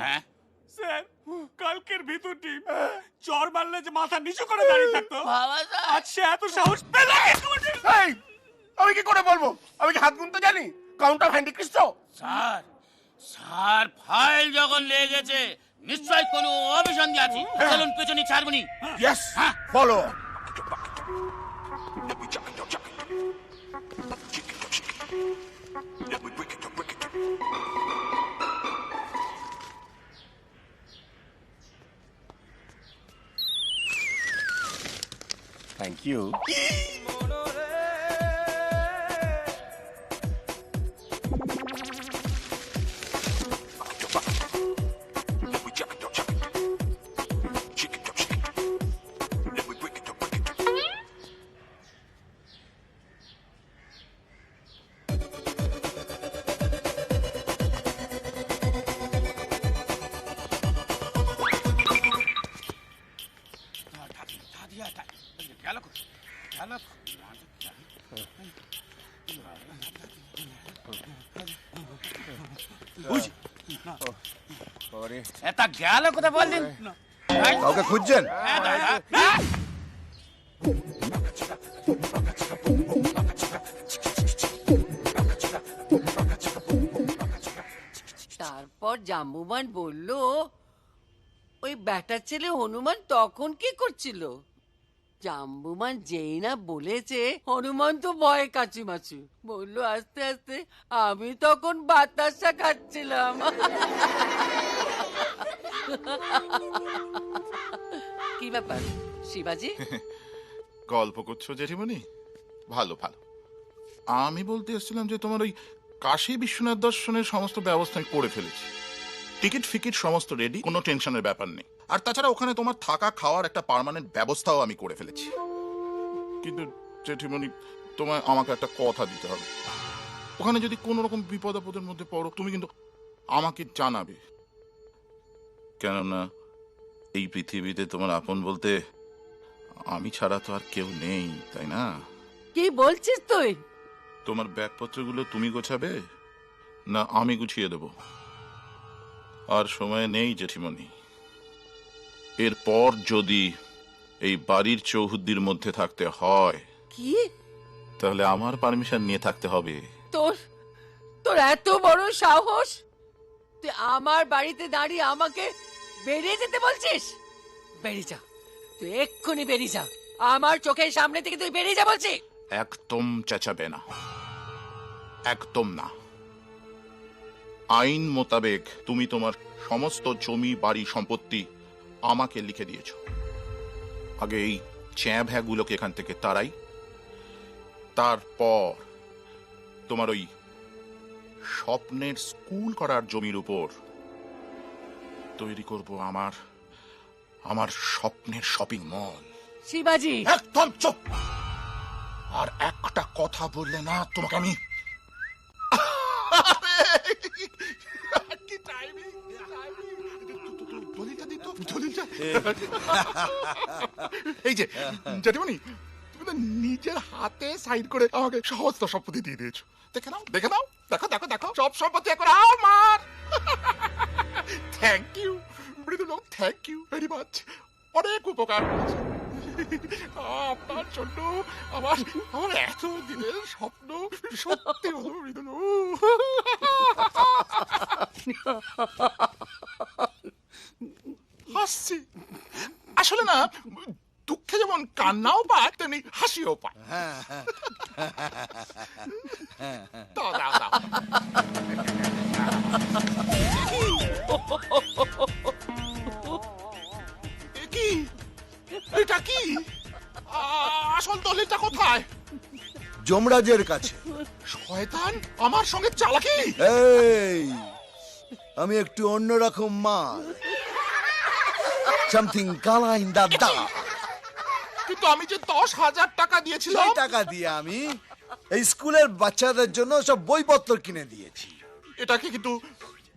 স্যার, কালকের ভিতর টিম চর মারলে যে মাথা নিচু করে দাঁড়িয়ে থাকতো, আজ সে এত সাহস পেল? এই, আমি কি করে বলবো? আমি কি হাত গুনতে জানি? কাউন্টার হ্যান্ডিক্রিস্ট। স্যার, স্যার ফাইল যখন লেগে গেছে নিশ্চয় কোনো অভিসন্ধি আছে। চলুন পেছনে ছাড়বনি। Yes, follow. Thank you. এটা গেল কথা বললেন? কাউকে খুঁজছেন? তারপর জাম্বুবান বলল ওই ব্যাটার ছেলে হনুমান তখন কি করছিল। জাম্বুমান যেই না বলেছে হনুমান তো ভয়ে কাচুমাচু বললো আস্তে আস্তে আমি তখন বাতাসা খাচ্ছিলাম। কি ব্যাপার শিবাজি? গল্প করছো জেঠিমণি? ভালো ভালো। আমি বলতে এসেছিলাম যে তোমার ওই কাশী বিশ্বনাথ দর্শনের সমস্ত ব্যবস্থা আমি করে ফেলেছি। টিকিট ফিকিট সমস্ত রেডি, কোনো টেনশনের ব্যাপার নেই। আর তাছাড়া ওখানে তোমার থাকা খাওয়ার একটা পার্মানেন্ট ব্যবস্থাও আমি করে ফেলেছি। কিন্তু জেঠিমণি তোমায় আমাকে একটা কথা দিতে হবে। ওখানে যদি কোনো রকম বিপদ আপদের মধ্যে পড়ো তুমি কিন্তু আমাকে জানাবে। কেননা এই পৃথিবীতে তোমার আপন বলতে আমি ছাড়া তো আর কেউ নেই, তাই না? কি বলছিস তুই? তোমার ব্যাগপত্রগুলো তুমি গোছাবে না আমি গুছিয়ে দেব? আর সময় নেই জেঠিমণি। এরপর যদি এই বাড়ির চৌহদ্দির মধ্যে থাকতে হয় কি তাহলে আমার পারমিশন নিয়ে থাকতে হবে। তোর তোর এত বড় সাহস, তুই আমার বাড়িতে দাঁড়িয়ে আমাকে বেরিয়ে যেতে বলছিস? বেরিয়ে যা, তুই এক্ষুনি বেরিয়ে যা, আমার চোখের সামনে থেকে তুই বেরিয়ে যা বলছি। একদম চেঁচাবে না, একদম না। আইন মোতাবেক তুমি তোমার সমস্ত জমি বাড়ি সম্পত্তি আমাকে লিখে দিয়েছ। আগে এই চ্যাঁ-ভ্যাগুলোকে এখান থেকে তাড়াই, তারপর তোমার ওই স্বপ্নের স্কুল করার জমির উপর তৈরি করব আমার স্বপ্নের শপিং মল। শিবাজি, একদম চুপ! আর একটা কথা বললে না তোমাকে আমি এই যে জেঠিমণি, তুমি তো নিজের হাতে সাইন করে আমাকে সমস্ত সম্পত্তি দিয়ে দিয়েছো। দেখে নাও, দেখে নাও, দেখো দেখো দেখো, সব সম্পত্তি এখন আমার। Thank you Mridul, thank you very much. অনেক উপকার করেছে আপনার জন্য। আমার এত দিনের স্বপ্ন সত্যি হলো মৃদুল। হাসছি আসলে না, দুঃখে যেমন কান্নাও পায় তেমনি হাসিও পায়। দাও দাও দাও। কি এটা কি? আসল দলিলটা কোথায়? যমরাজের কাছে। শয়তান আমার সঙ্গে চালাকি! এই, আমি একটু অন্যরকম মাল, সামথিং কালা ইন দা দা। কিন্তু আমি যে 10,000 টাকা দিয়েছিলাম, সেই টাকা দিয়ে আমি এই স্কুলের বাচ্চাদের জন্য সব বইপত্র কিনে দিয়েছি। এটাকে কিন্তু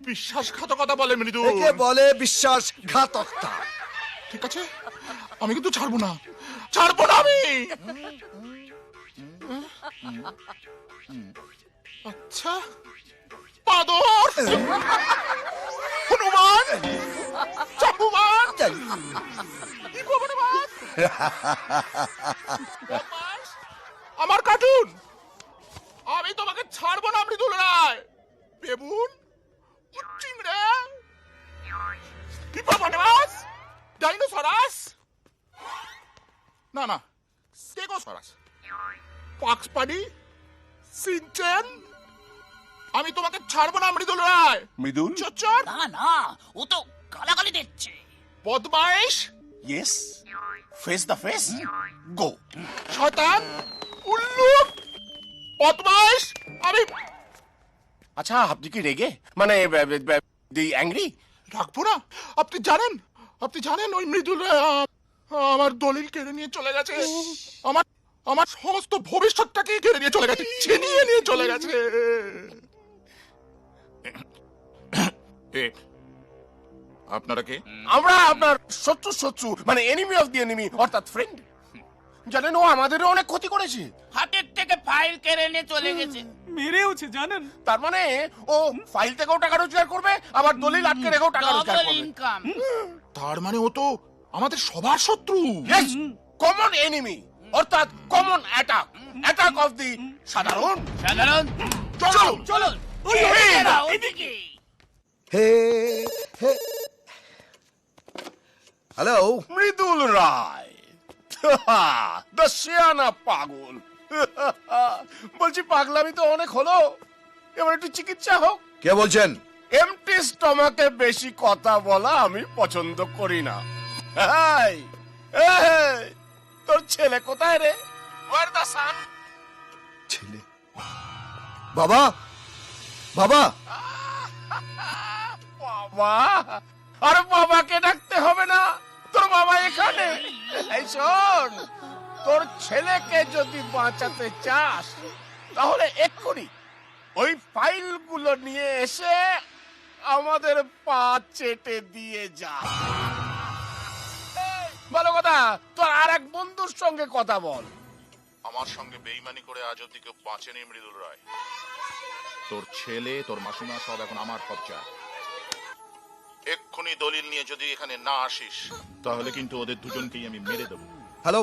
বিশ্বাসঘাতকতা বলে মৃদু। একে বলে বিশ্বাসঘাতকতা। ঠিক আছে, আমি কিন্তু ছাড়বো না, ছাড়বো না আমি। আচ্ছা, বাদর, হনুমান, চাপুমান, আমার কার্টুন, আমি তোমাকে ছাড়বো না মৃদুল রায়। বেবুন, চিংড়ে, হিপোপটেমাস, ডাইনোসরাস, না না স্টেগোসরাস, পাক্স পানি, সিনচেন, আমি তোমাকে ছাড়বো না মৃদুল রায়। মৃদুল? চচ্চর, না না, ও তো গালাগালি দিচ্ছে। বদমাইশ, ইয়েস, ফেস দ্য ফেস, গো। শয়তান, উল্লুক, বদমাইশ, আমি। আচ্ছা, আপনি কি রেগে, মানে দি অ্যাংরি? রাখবো না। আপনি জানেন ওই মৃদুল আমার দলিল কেড়ে নিয়ে চলে গেছে। আমার সমস্ত ভবিষ্যৎটাকে কেড়ে নিয়ে চলে গেছে, ছিনিয়ে নিয়ে চলে গেছে। আপনারা কে? আমরা আপনার শত্রু, মানে এনিমি অফ দি এনিমি, অর্থাৎ ফ্রেন্ড। জানেন, ও আমাদেরও অনেক ক্ষতি করেছে। হাতের থেকে ফাইল কেড়ে নিয়ে চলে গেছে, মেরেওছে জানেন। তার মানে ও ফাইল থেকেও টাকা রোজগার করবে, আবার দলিল আটকে রেখেও টাকা রোজগার ডবল করবে। ইনকাম। তার মানে ও তো আমাদের সবার শত্রু। কমন এনিমি, অর্থাৎ কমন অ্যাটাক অফ দি সাধারণ। চলো চলো ওইদিকে। হে হে, হ্যালো, মৃদুল রায়, দ্য শিয়ানা পাগল। বলছি, পাগলামি তো অনেক হলো, এবার একটু চিকিৎসা হোক। কে বলছেন? এমটি স্টমাকে বেশি কথা বলা আমি পছন্দ করি না। এই, এই, তোর ছেলে কোথায় রে? Where the son? ছেলে? বাবা, বাবা, বাবা, আরে বাবাকে ডাকতে হবে না, তোর বাবা এখানে। এই শোন, তোর ছেলেকে যদি বাঁচাতে চাস তাহলে এক্ষুনি ওই ফাইলগুলো নিয়ে এসে আমাদের পা চেটে দিয়ে যা। ভালো কথা, তোর আর এক বন্ধুর সঙ্গে কথা বল। আমার সঙ্গে বেইমানি করে আজ অব্দি কেউ বাঁচেনি মৃদুল রায়। তোর ছেলে, তোর মাসিমা সব এখন আমার খরচা। এক্ষুনি দলিল নিয়ে যদি এখানে না আসিস তাহলে কিন্তু ওদের দুজনকেই আমি মেরে দেবো। হ্যালো,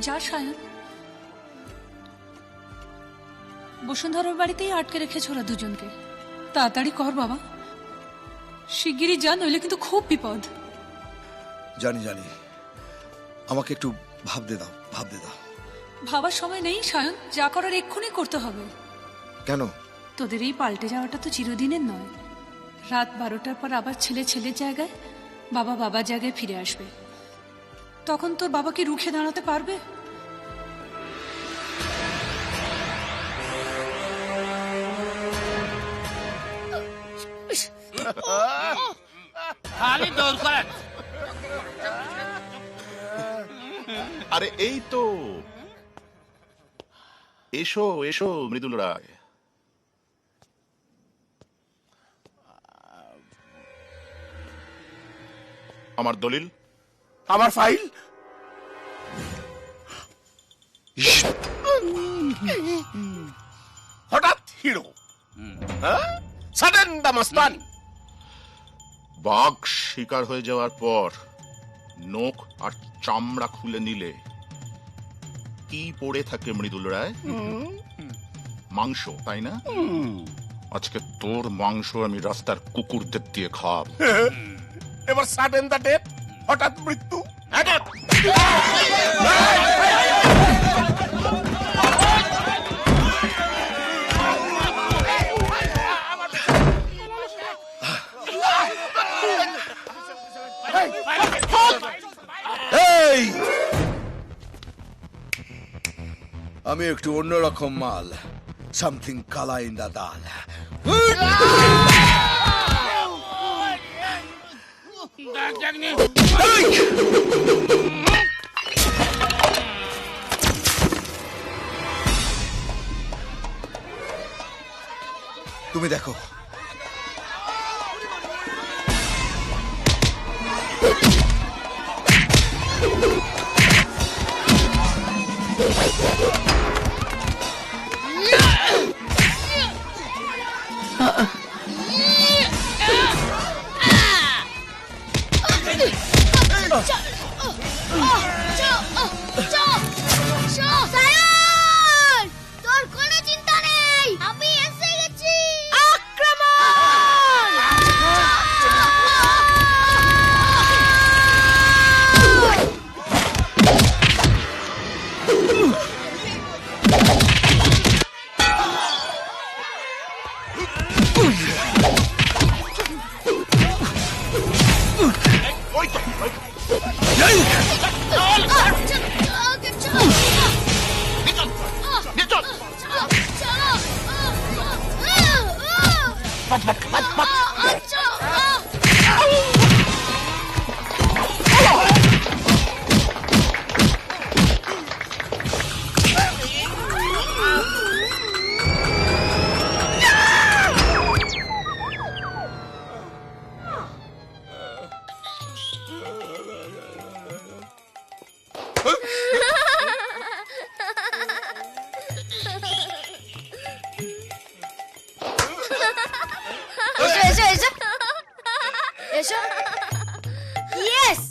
যা সায়ন, বসুন্ধরার বাড়িতেই আটকে রেখেছে ওরা দুজনকে। তাড়াতাড়ি কর বাবা, শিগগিরই যা, নইলে কিন্তু খুব বিপদ। জানি, আমাকে একটু ভাবতে দাও। ভাবার সময় নেই সায়ন, যা করার এক্ষুনি করতে হবে। কেন? তোদের এই পাল্টে যাওয়াটা তো চিরদিনের নয়। রাত 12টার পর আবার ছেলের জায়গায় বাবা বাবার জায়গায় ফিরে আসবে, তখন তোর বাবা কি রুখে দাঁড়াতে পারবে? খালি দৌড় করেন। আরে এই তো, এসো এসো মৃদুল রায়। আমার দলিল, আমার ফাইল। হঠাৎ হিরো, সাডেন দা মস্তান। বাঘ শিকার হয়ে যাওয়ার পর নখ আর চামড়া খুলে নিলে কি পড়ে থাকে মৃদুল রায়? মাংস, তাই না? আজকে তোর মাংস আমি রাস্তার কুকুরদের দিয়ে খাওয়াবো। এবার সাডেন দা ডেথ, হঠাৎ মৃত্যু। এই, আমি একটু অন্যরকম মাল, সামথিং কালা ইন দা দাল। তুমি দেখো, তোর কোনো চিন্তা নেই, আমি এসে গেছি। এসো এসো এসো। ইয়েস,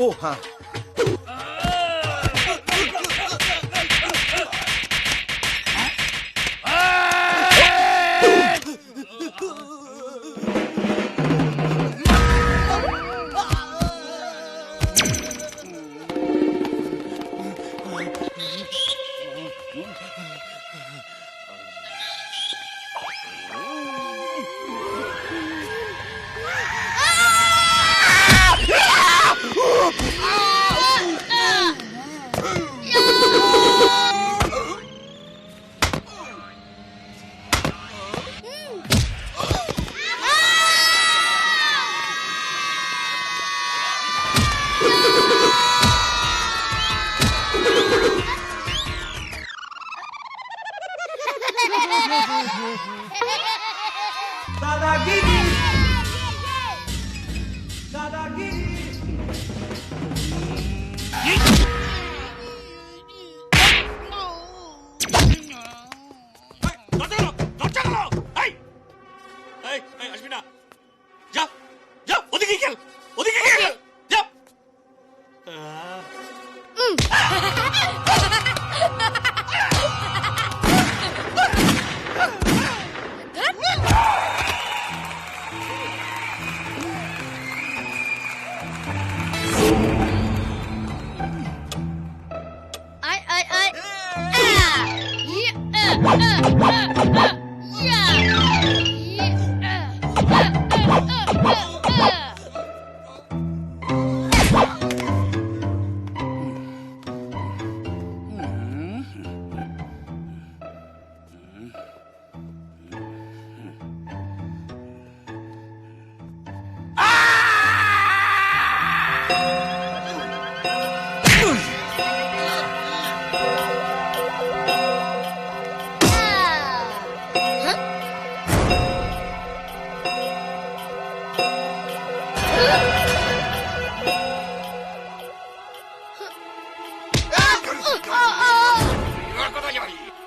ও হ্যাঁ, দাদাগিরি দাদাগিরি আসবি না, যা যা ওদিকে খেল, ওদিকে খেল, যা। আয় আয় আয়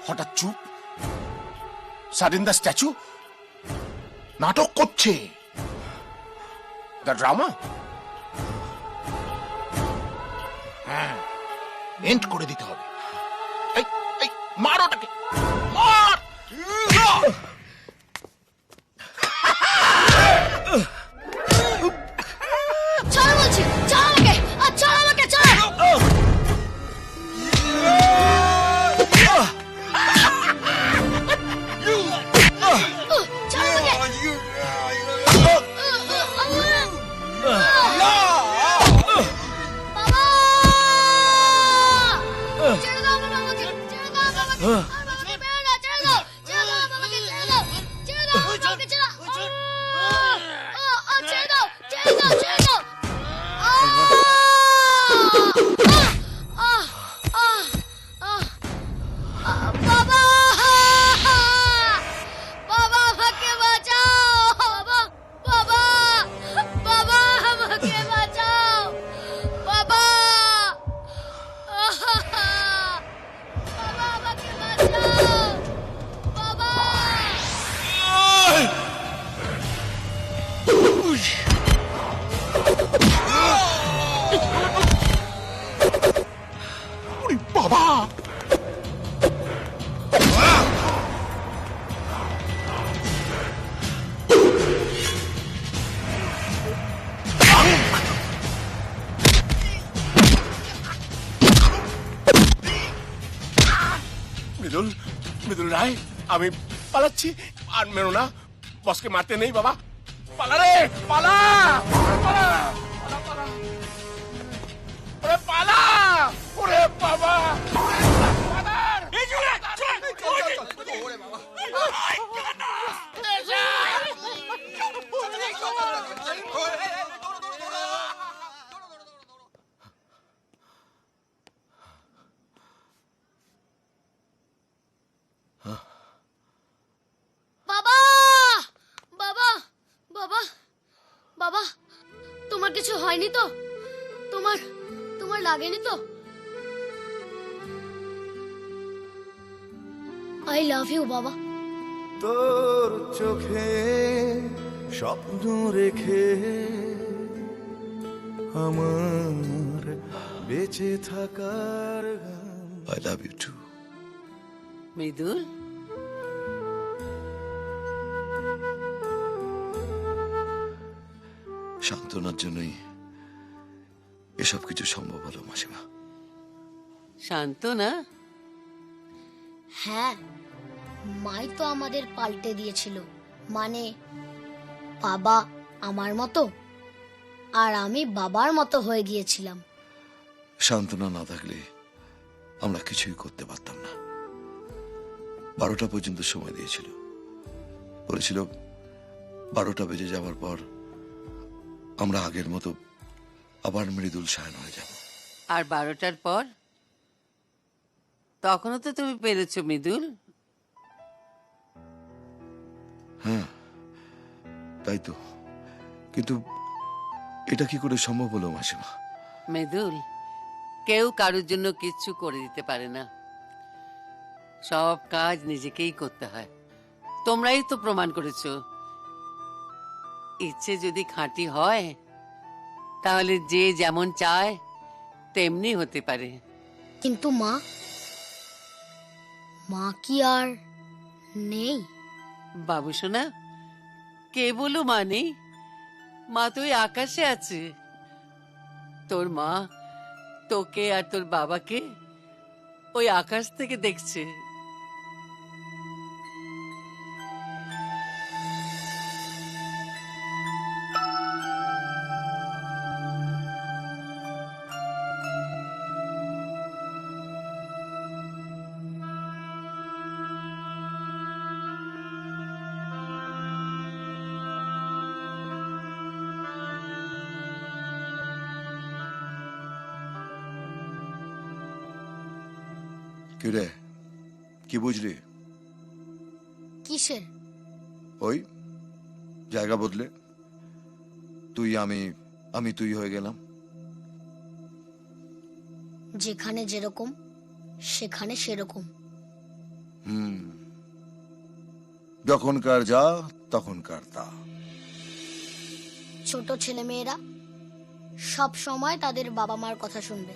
হঠাৎ চুপ, সাডেন দ্য স্ট্যাচু, নাটক করছে, দ্য ড্রামা। হ্যাঁ, এন্ড করে দিতে হবে। এই এই মার ওটাকে, মার। ছাড় বলছি, ছাড় আমাকে, ছাড় আমাকে, ছাড়। বাবা, মৃদুল, মৃদুল রায়, আমি পালাচ্ছি। আর মেরো না, বসকে মারতে নেই বাবা। পালা রে, পালা, পালা, পালা, পালা, ওরে পালা, ওরে বাবা, বাবা, বাবা, বাবা, বাবা, তোমার কিছু হয়নি তো? তোমার তোমার লাগেনি তো? আই লাভ ইউ বাবা। তোর চোখে স্বপ্ন রেখে আমার বেঁচে থাকার I love you too. Mridul, সান্ত্বনার জন্যই এসব কিছু সম্ভব হলো মাসিমা। শান্ত না? হ্যাঁ, মাই তো আমাদের পাল্টে দিয়েছিল। মানে বাবা আমার মতো আর আমি বাবার মতো হয়ে গিয়েছিলাম। সান্ত্বনা না থাকলে আমরা কিছুই করতে পারতাম না। 12টা পর্যন্ত সময় দিয়েছিল, বলেছিল 12টা বেজে যাওয়ার পর আমরা আগের মতো আবার মৃদুল সায়ন হয়ে যাব। আর 12টার পর? তখনও তো তুমি পেরেছো মৃদুল। হ্যাঁ তাই তো, কিন্তু এটা কি করে সম্ভব হলো মাসিমা? মেদুল, কেউ কারোর জন্য কিচ্ছু করে দিতে পারে না, সব কাজ নিজেকেই করতে হয়। তোমরাই তো প্রমাণ করেছো, ইচ্ছে যদি খাঁটি হয় তাহলে যে যেমন চায় তেমনি হতে পারে। কিন্তু মা, মা কি আর নেই? বাবু সোনা, কে বলো মা নেই? মা তো ওই আকাশে আছে। তোর মা তোকে আর তোর বাবাকে ওই আকাশ থেকে দেখছে। কি রে, কি বুঝলি? কিসের? ওই জায়গা বদলে তুই আমি তুই হয়ে গেলাম। যেখানে যেরকম সেখানে সেরকম। যখনকার যা তখনকার তা। ছোট ছেলেমেয়েরা সব সময় তাদের বাবা মার কথা শুনবে,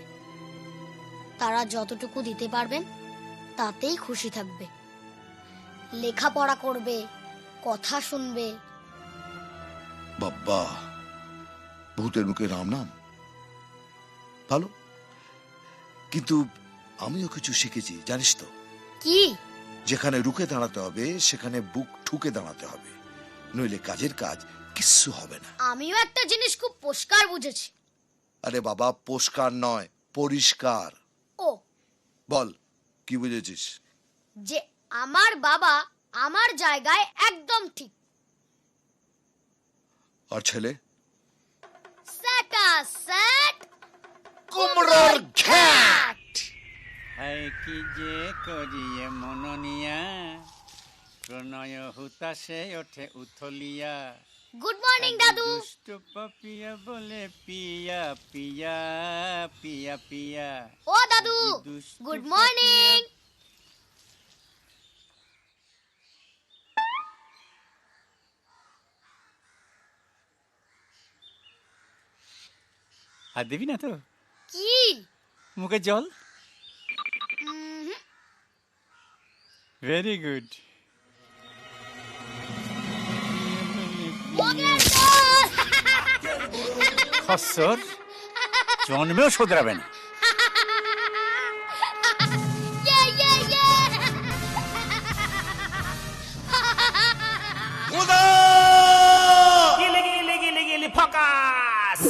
তারা যতটুকু দিতে পারবেন তাতেই খুশি থাকবে। লেখাপড়া করবে, কথা শুনবে। বাবা, ভূতের মুখে রাম নাম, ভালো। কিন্তু আমিও কিছু শিখেছি, জানিস তো? কি? যেখানে রুখে দাঁড়াতে হবে সেখানে বুক ঠুকে দাঁড়াতে হবে, নইলে কাজের কাজ কিচ্ছু হবে না। আমিও একটা জিনিস খুব পরিষ্কার বুঝেছি। আরে বাবা, পরিষ্কার নয়, পরিষ্কার। ও, বল কি বুঝেছিস? যে আমার বাবা আমার জায়গায় একদম ঠিক। আর ছেলে? সেটা সেট কুমড়োর ঘ্যাট। হায় কি যে করিয়ে মননিয়া, প্রণয় হুতাশে ওঠে উথলিয়া। গুড মর্নিং দাদু। দুষ্টু পাপিয়া বলে পিয়া পিয়া পিয়া পিয়া। ও দাদু, গুড মর্নিং। আর দিবি না তো? কি? মুখে জল। Very good. খসর জন্মেও শোধরাবে না। গিলে গিলে গিলে গিলে ফকাস।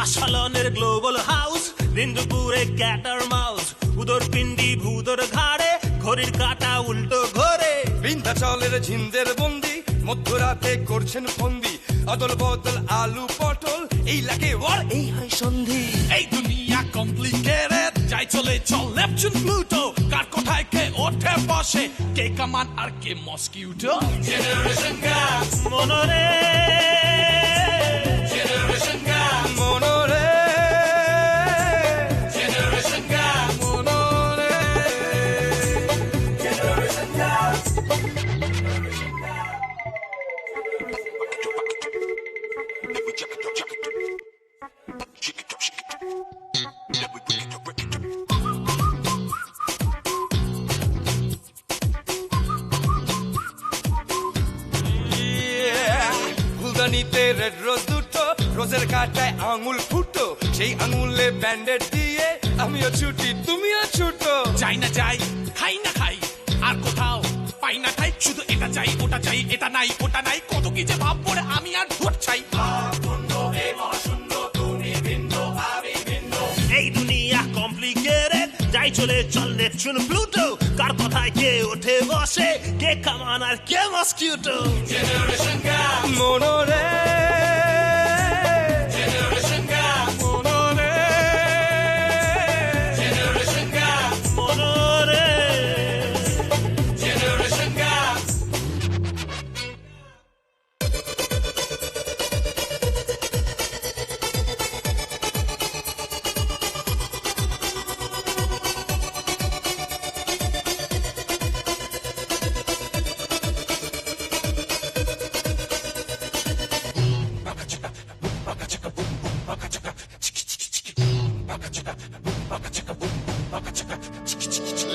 আশালনের গ্লোবাল হাউস, দিনদুপুরে ক্যাটার মাউস, উদর পিন্ডি ভূদর ঘাড়ে, ঘড়ির কাটা উল্টো ঘরে। বিন্ধ্যাচলের ঝিন্দের বন্দি, মধ্যরাতে করছেন ফন্দি, অদল বদল আলু পটল, এই লাগে ওর এই হয় সন্ধি। এই দুনিয়া কমপ্লিকেটেড, যাই চলে চল নেপচুন প্লুটো, কার কোঠায় কে ওঠে বসে, কে কামান আর কে মস্কিউটো। জেনারেশন গ্যাপ মনরে, জেনারেশন গ্যাপ মনরে, জেনারেশন গ্যাপ মনরে, জেনারেশন গ্যাপ। ফুলদানিতে রেড রোজ দুটো, রোজের কাটায় আঙুল ফুটো, সেই আঙুলে ব্যান্ডেড দিয়ে আমিও ছুটি তুমিও ছুটো। যাই না যাই, খাই না খাই, আর কোথাও পাই না ঠাই, চাই ওটা চাই এটা নাই ওটা নাই কত কি যে ভাব পড়ে আমি আর ভোট চাই এই দুনিয়া কমপ্লিকেটেড যাই চলে চল নেপচুন প্লুটো কার কথায় কে ওঠে বসে কে কামান আর কে মস্কিউটো জেনারেশন গ্যাপ মনোরে জেনারেশন গ্যাপ মনোরে জেনারেশন গ্যাপ মনোরে জেনারেশন গ্যাপ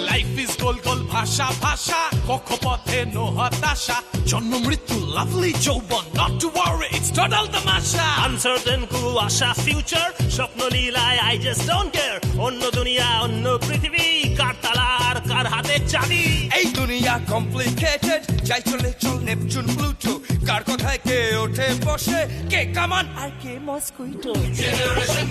লাইফ ইজ গোল গোল ভাষা ভাষা কক্ষপথে নো হতাশা জন্ম মৃত্যু লাভলি যৌবন not to worry it's total তামাশা আনসার্টেন কুয়াশা ফিউচার স্বপ্ন লীলায় আই জাস্ট ডোন্ট কেয়ার অন্য দুনিয়া অন্য পৃথিবী কার তালার কার হাতে চাবি এই দুনিয়া কমপ্লিকেটেড যাই চলে চল নেপচুন প্লুটো কার কথায় কে ওঠে বসে কে কামান আর কে মস্কুইটো জেনারেশন